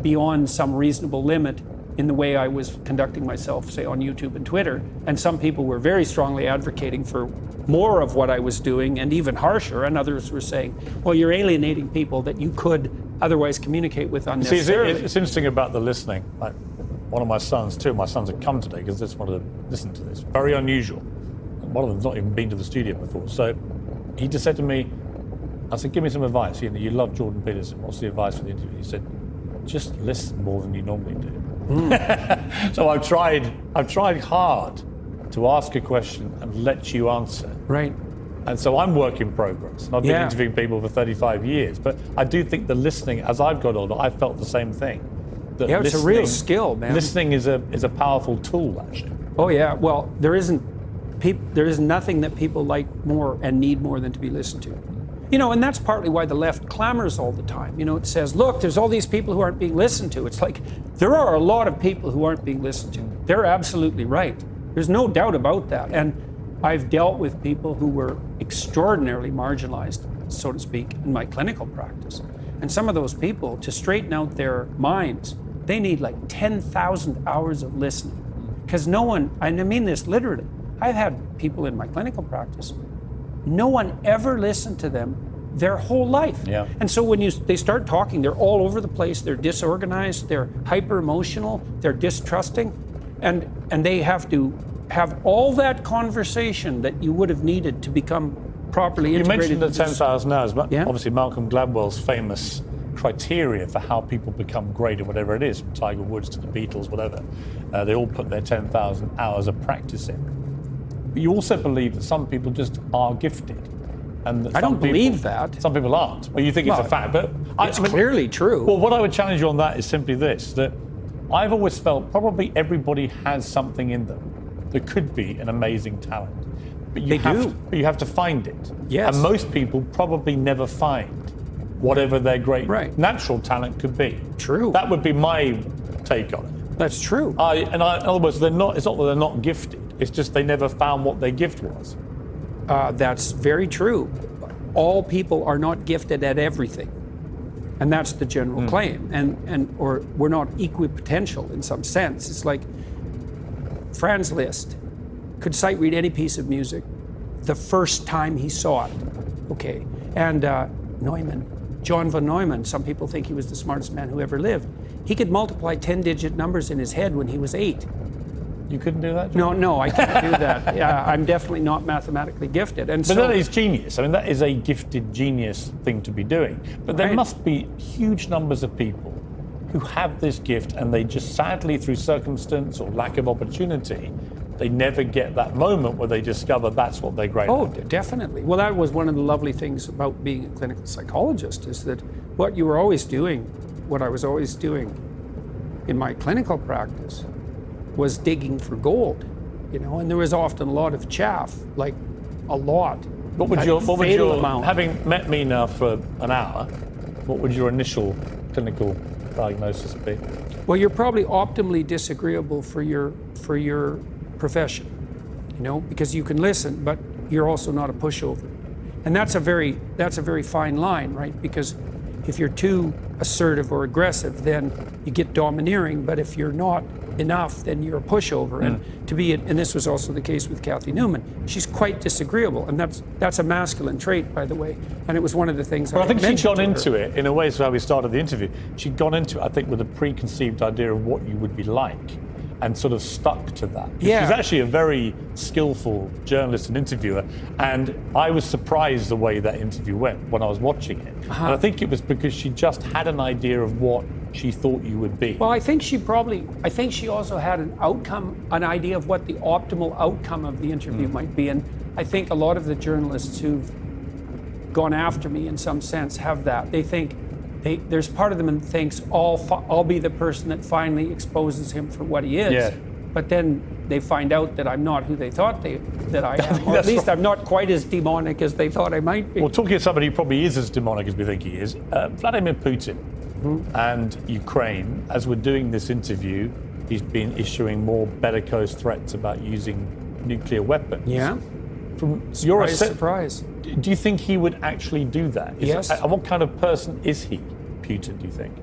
beyond some reasonable limit in the way I was conducting myself, say, on YouTube and Twitter. And some people were very strongly advocating for more of what I was doing and even harsher. And others were saying, well, you're alienating people that you could otherwise communicate with unnecessarily. See, it's interesting about the listening. Like, one of my sons, two of my sons have come today because they just wanted to listen to this. Very unusual. One of them's not even been to the studio before. So he just said to me, I said, give me some advice. You love Jordan Peterson. What's the advice for the interview? He said, just listen more than you normally do. So I've tried hard to ask a question and let you answer. Right. And so I'm work in progress. And I've been Yeah. interviewing people for 35 years. But I do think the listening, as I've got older, I felt the same thing. That Yeah, it's a real skill, man. Listening is a powerful tool, actually. Oh yeah. Well, there is nothing that people like more and need more than to be listened to. You know, and that's partly why the left clamors all the time. You know, it says, look, there's all these people who aren't being listened to. It's like, there are a lot of people who aren't being listened to. They're absolutely right. There's no doubt about that. And I've dealt with people who were extraordinarily marginalized, so to speak, in my clinical practice. And some of those people, to straighten out their minds, they need like 10,000 hours of listening. Because no one, and I mean this literally, I've had people in my clinical practice, no one ever listened to them their whole life. Yeah. And so when they start talking, they're all over the place, they're disorganized, they're hyper emotional, they're distrusting, and they have to have all that conversation that you would have needed to become properly integrated. You mentioned the 10,000 hours, but Yeah. obviously Malcolm Gladwell's famous criteria for how people become great or whatever it is, from Tiger Woods to the Beatles, whatever, they all put their 10,000 hours of practice in. But you also believe that some people just are gifted. And that I don't some people- believe that. Some people aren't. Well, you think it's Well, a fact, but It's clearly true. Well, what I would challenge you on that is simply this, that I've always felt probably everybody has something in them that could be an amazing talent. But you They have to find it. Yes. And most people probably never find whatever their great Right. natural talent could be. True. That would be my take on it. That's true. In other words, it's not that they're not gifted. It's just they never found what their gift was. That's very true. All people are not gifted at everything. And that's the general claim. Or we're not equipotential in some sense. It's like Franz Liszt could sight read any piece of music the first time he saw it. Okay. And Neumann, John von Neumann, some people think he was the smartest man who ever lived. He could multiply 10-digit numbers in his head when he was 8. You couldn't do that, John? No, I can't do that. Yeah, I'm definitely not mathematically gifted. And But that is genius. I mean, that is a gifted genius thing to be doing. But there Right. must be huge numbers of people who have this gift and they just sadly, through circumstance or lack of opportunity, they never get that moment where they discover that's what they're great Oh, at. definitely. Well, that was one of the lovely things about being a clinical psychologist, is that what you were always doing, what I was always doing in my clinical practice, was digging for gold, you know, and there was often a lot of chaff, like a lot. What would Like your, fatal amount. having met me now for an hour, what would your initial clinical diagnosis be? Well, you're probably optimally disagreeable for your profession, you know, because you can listen, but you're also not a pushover, and that's a very fine line, right? Because if you're too assertive or aggressive, then you get domineering. But if you're not enough, then you're a pushover. And and this was also the case with Kathy Newman. She's quite disagreeable, and that's a masculine trait, by the way. And it was one of the things. Well, I think she'd mentioned gone to her. into it in a way, so how we started the interview. She'd gone into it, I think, with a preconceived idea of what you would be like, and sort of stuck to that. Yeah. She's actually a very skillful journalist and interviewer, and I was surprised the way that interview went when I was watching it. Uh-huh. And I think it was because she just had an idea of what she thought you would be. Well, I think she also had an idea of what the optimal outcome of the interview might be. And I think a lot of the journalists who've gone after me in some sense have that. They think, there's part of them that thinks, I'll be the person that finally exposes him for what he is. Yeah. But then they find out that I'm not who they thought that I am. Or at That's least right. I'm not quite as demonic as they thought I might be. Well, talking to somebody who probably is as demonic as we think he is, Vladimir Putin and Ukraine, as we're doing this interview, he's been issuing more bellicose threats about using nuclear weapons. Yeah. From your Surprise. do you think he would actually do that? Yes. And what kind of person is he, Putin, do you think?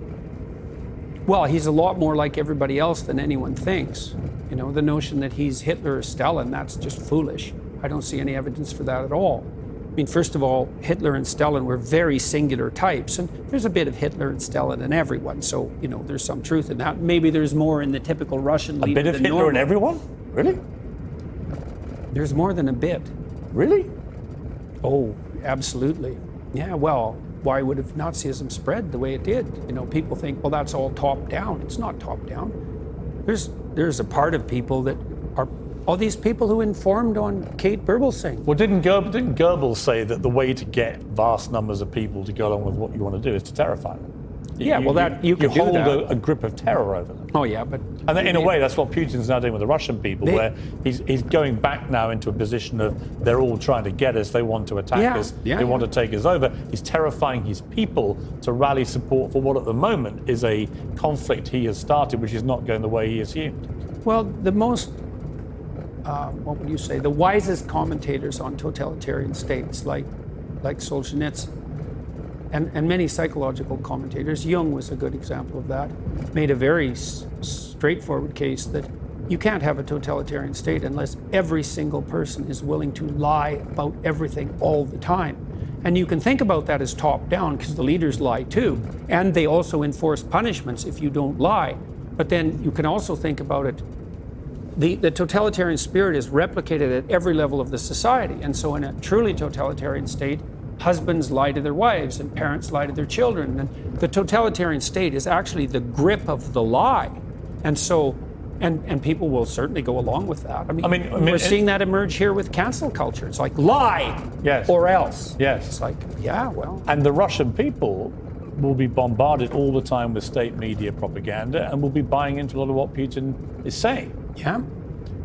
Well, he's a lot more like everybody else than anyone thinks. You know, the notion that he's Hitler or Stalin, that's just foolish. I don't see any evidence for that at all. I mean, first of all, Hitler and Stalin were very singular types, and there's a bit of Hitler and Stalin in everyone, so, you know, there's some truth in that. Maybe there's more in the typical Russian A leader bit of than Hitler in normal. everyone? Really? There's more than a bit. Really? Oh, absolutely. Yeah, well, why would have Nazism spread the way it did? You know, people think, well, that's all top down. It's not top down. There's a part of people that are All these people who informed on Kate Birbelsing. Well, didn't Goebbels say that the way to get vast numbers of people to go along with what you want to do is to terrify them? Yeah, you could do hold that. a grip of terror over them. Oh yeah, but And in a way, that's what Putin's now doing with the Russian people, where he's going back now into a position of they're all trying to get us, they want to attack us, they want to take us over. He's terrifying his people to rally support for what at the moment is a conflict he has started, which is not going the way he assumed. Well, the most, what would you say, the wisest commentators on totalitarian states, like Solzhenitsyn, and many psychological commentators, Jung was a good example of that, made a very straightforward case that you can't have a totalitarian state unless every single person is willing to lie about everything all the time. And you can think about that as top down, because the leaders lie too, and they also enforce punishments if you don't lie. But then you can also think about it, the totalitarian spirit is replicated at every level of the society. And so in a truly totalitarian state, husbands lie to their wives and parents lie to their children. And the totalitarian state is actually the grip of the lie. And so, and people will certainly go along with that. I mean we're seeing that emerge here with cancel culture. It's like lie or else. Yes. It's like, yeah, well. And the Russian people will be bombarded all the time with state media propaganda and will be buying into a lot of what Putin is saying. Yeah.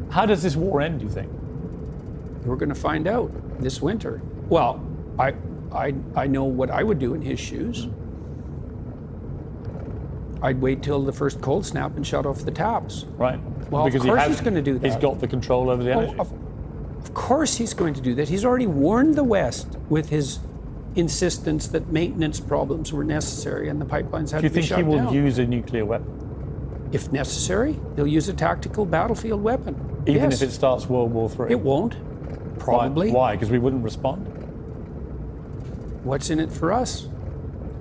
How does this war end, do you think? We're going to find out this winter. Well, I know what I would do in his shoes. I'd wait till the first cold snap and shut off the taps. Right. Well, because of course he's going to do that. He's got the control over the energy. Of course he's going to do that. He's already warned the West with his insistence that maintenance problems were necessary and the pipelines had to be shut down. Do you think he will use a nuclear weapon? If necessary, he'll use a tactical battlefield weapon. Even if it starts World War III? It won't. Probably. Why? Because we wouldn't respond? What's in it for us?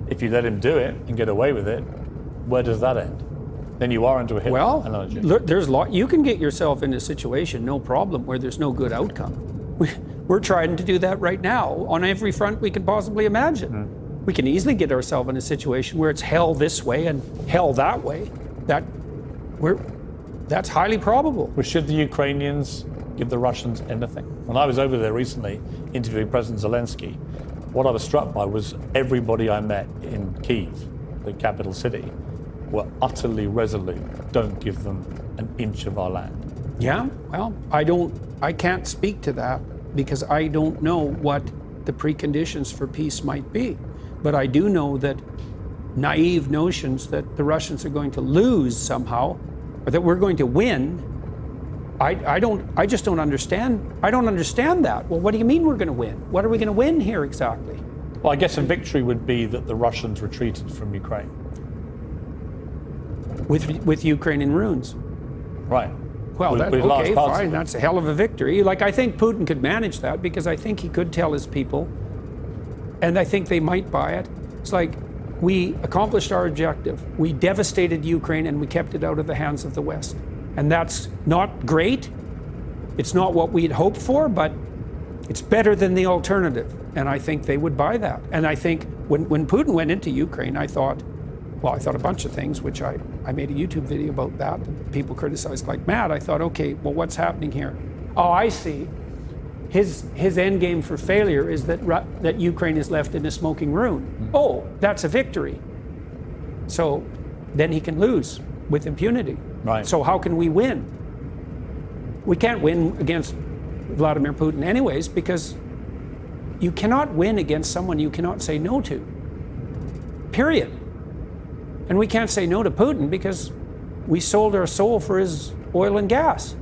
If you let him do it and get away with it, where does that end? Then you are into a hit analogy. There's you can get yourself in a situation, no problem, where there's no good outcome. We're trying to do that right now on every front we can possibly imagine. We can easily get ourselves in a situation where it's hell this way and hell that way. That's highly probable. Well, should the Ukrainians give the Russians anything? When I was over there recently interviewing President Zelensky, what I was struck by was everybody I met in Kyiv, the capital city, were utterly resolute. Don't give them an inch of our land. Yeah, well, I can't speak to that because I don't know what the preconditions for peace might be. But I do know that naive notions that the Russians are going to lose somehow, or that we're going to win, I just don't understand. I don't understand that. Well, what do you mean we're going to win? What are we going to win here exactly? Well, I guess a victory would be that the Russians retreated from Ukraine. With Ukraine in ruins. Right. Well, okay, fine. That's a hell of a victory. Like, I think Putin could manage that because I think he could tell his people, and I think they might buy it. It's like, we accomplished our objective. We devastated Ukraine and we kept it out of the hands of the West. And that's not great. It's not what we'd hoped for, but it's better than the alternative. And I think they would buy that. And I think when Putin went into Ukraine, I thought a bunch of things, which I made a YouTube video about that. People criticized like mad. I thought, okay, well, what's happening here? Oh, I see. His end game for failure is that Ukraine is left in a smoking ruin. Oh, that's a victory. So then he can lose with impunity. Right. So how can we win? We can't win against Vladimir Putin anyways, because you cannot win against someone you cannot say no to. Period. And we can't say no to Putin because we sold our soul for his oil and gas.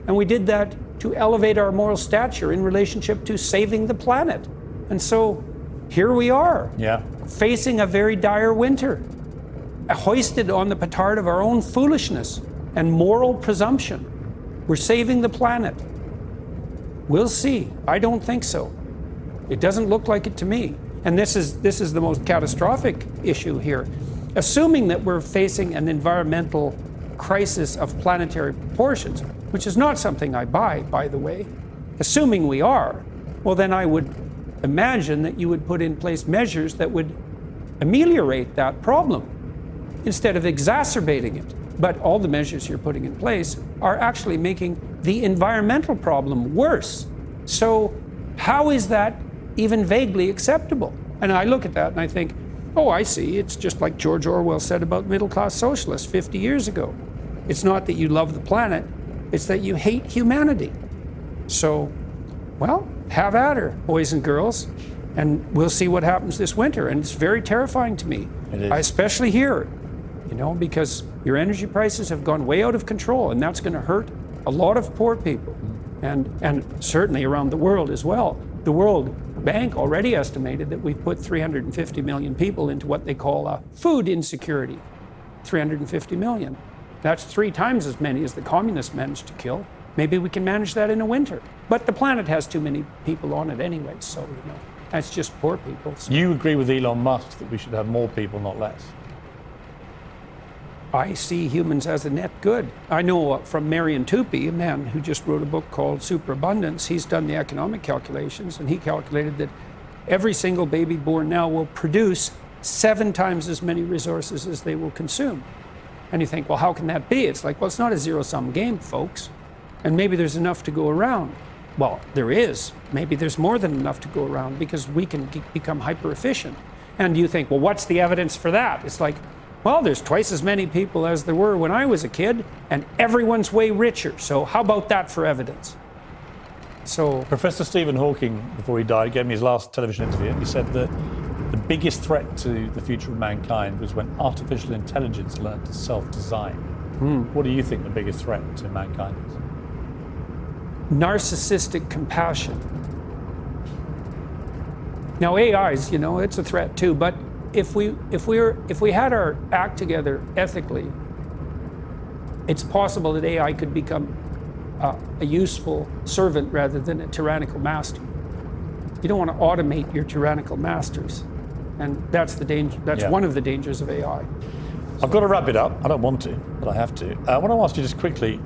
And we did that to elevate our moral stature in relationship to saving the planet. And so here we are, facing a very dire winter, hoisted on the petard of our own foolishness and moral presumption. We're saving the planet. We'll see. I don't think so. It doesn't look like it to me. And this is the most catastrophic issue here. Assuming that we're facing an environmental crisis of planetary proportions, which is not something I buy, by the way, assuming we are, well, then I would imagine that you would put in place measures that would ameliorate that problem instead of exacerbating it. But all the measures you're putting in place are actually making the environmental problem worse. So how is that even vaguely acceptable? And I look at that and I think, oh, I see. It's just like George Orwell said about middle-class socialists 50 years ago. It's not that you love the planet, it's that you hate humanity. So, well, have at her, boys and girls, and we'll see what happens this winter. And it's very terrifying to me. It is. I especially here, because your energy prices have gone way out of control, and that's going to hurt a lot of poor people, and certainly around the world as well. The World Bank already estimated that we've put 350 million people into what they call food insecurity. 350 million. That's 3 times as many as the communists managed to kill. Maybe we can manage that in a winter. But the planet has too many people on it anyway, so that's just poor people. So. You agree with Elon Musk that we should have more people, not less? I see humans as a net good. I know from Marion Tupy, a man who just wrote a book called Superabundance, he's done the economic calculations, and he calculated that every single baby born now will produce 7 times as many resources as they will consume. And you think, well, how can that be? It's like, well, it's not a zero-sum game, folks. And maybe there's enough to go around. Well, there is. Maybe there's more than enough to go around because we can become hyper-efficient. And you think, well, what's the evidence for that? It's like, well, there's twice as many people as there were when I was a kid, and everyone's way richer. So how about that for evidence? So Professor Stephen Hawking, before he died, gave me his last television interview. He said that the biggest threat to the future of mankind was when artificial intelligence learned to self-design. What do you think the biggest threat to mankind is? Narcissistic compassion. Now AI's, it's a threat too, but if we had our act together ethically, it's possible that AI could become a useful servant rather than a tyrannical master. You don't want to automate your tyrannical masters, and that's the danger. That's one of the dangers of AI. I've got to wrap it up. I don't want to, but I have to. I want to ask you just quickly,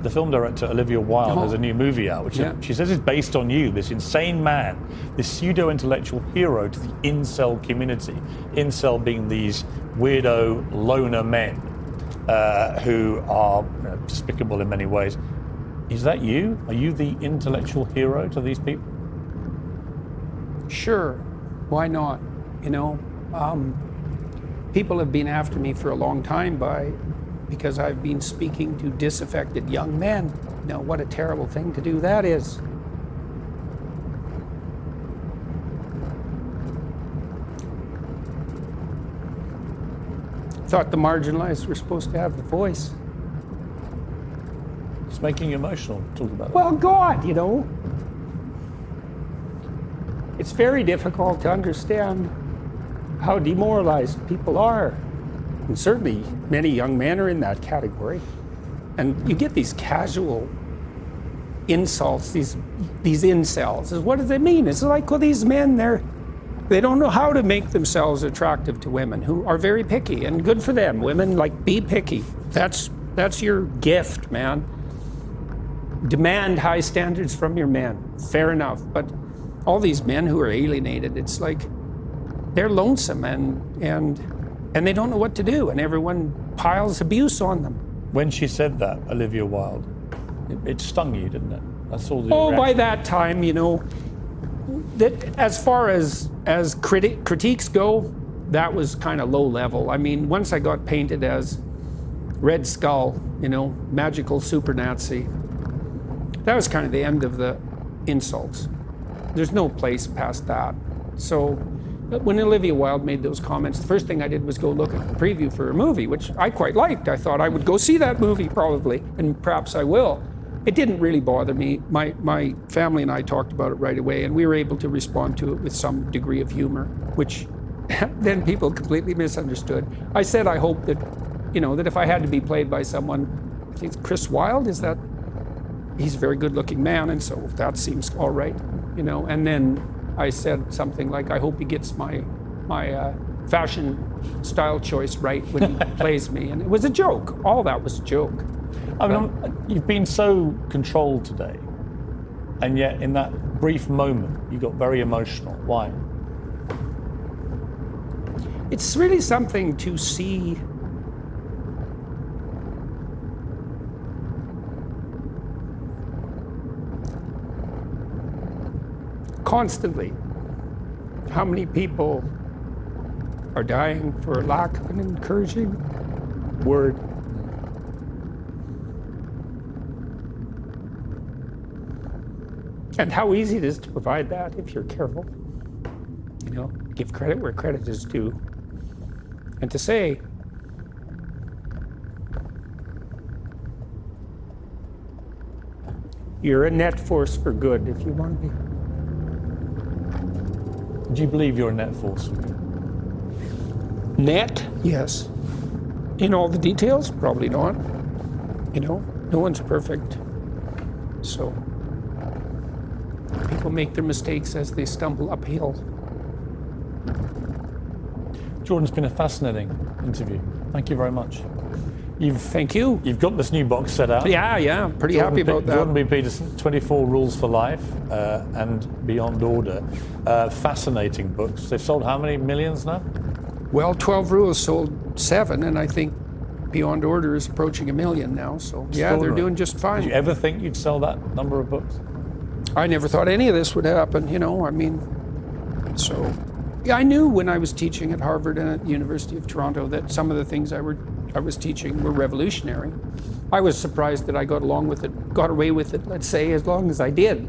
the film director Olivia Wilde has a new movie out, which she says is based on you, this insane man, this pseudo-intellectual hero to the incel community. Incel being these weirdo loner men who are despicable in many ways. Is that you? Are you the intellectual hero to these people? Sure, why not? People have been after me for a long time because I've been speaking to disaffected young men. Now, what a terrible thing to do that is. Thought the marginalized were supposed to have the voice. It's making you emotional, talk about it. Well, God, it's very difficult to understand how demoralized people are. And certainly many young men are in that category. And you get these casual insults, these incels. What does it mean? It's like, well, these men, they don't know how to make themselves attractive to women who are very picky, and good for them. Women, be picky. That's your gift, man. Demand high standards from your men. Fair enough. But all these men who are alienated, it's like, they're lonesome and they don't know what to do, and everyone piles abuse on them. When she said that, Olivia Wilde, it stung you, didn't it? That's all the Oh, reaction. by that time, that as far as critiques go, that was kind of low level. I mean, once I got painted as Red Skull, magical super Nazi, that was kind of the end of the insults. There's no place past that. So when Olivia Wilde made those comments, the first thing I did was go look at the preview for her movie, which I quite liked. I thought I would go see that movie probably, and perhaps I will. It didn't really bother me. My family and I talked about it right away, and we were able to respond to it with some degree of humor, which then people completely misunderstood. I said I hope that, that if I had to be played by someone, I think Chris Wilde, he's a very good-looking man, and so that seems all right, and then I said something like, I hope he gets my fashion style choice right when he plays me. And it was a joke. All that was a joke. I mean, you've been so controlled today, and yet in that brief moment, you got very emotional. Why? It's really something to see constantly. How many people are dying for lack of an encouraging word? And how easy it is to provide that if you're careful. You know, give credit where credit is due. And to say, you're a net force for good if you want to be. Do you believe you're a net force? Net? Yes. In all the details? Probably not. You know, no one's perfect. So, people make their mistakes as they stumble uphill. Jordan, it's been a fascinating interview. Thank you very much. Thank you. You've got this new box set out. Yeah, pretty happy about that. Jordan B. Peterson, 24 Rules for Life and Beyond Order. Fascinating books. They've sold how many millions now? Well, 12 Rules sold 7, and I think Beyond Order is approaching 1 million now. So yeah, they're doing just fine. Did you ever think you'd sell that number of books? I never thought any of this would happen, you know, I mean, so. Yeah, I knew when I was teaching at Harvard and at the University of Toronto that some of the things I was teaching were revolutionary. I was surprised that I got away with it, let's say, as long as I did.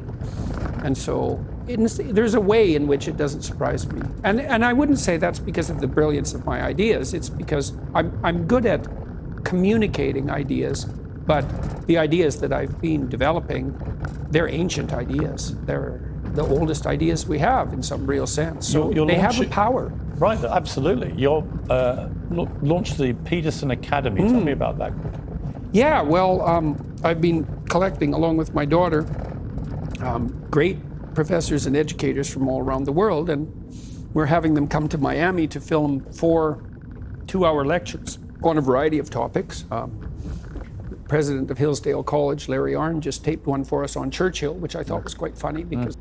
And so there's a way in which it doesn't surprise me. And I wouldn't say that's because of the brilliance of my ideas. It's because I'm good at communicating ideas, but the ideas that I've been developing, they're ancient ideas. They're the oldest ideas we have in some real sense. So they have a power. Right, absolutely. You're launched the Peterson Academy. Tell me about that. Yeah, well, I've been collecting, along with my daughter, great professors and educators from all around the world, and we're having them come to Miami to film 4 two-hour lectures on a variety of topics. President of Hillsdale College, Larry Arnn, just taped one for us on Churchill, which I thought was quite funny because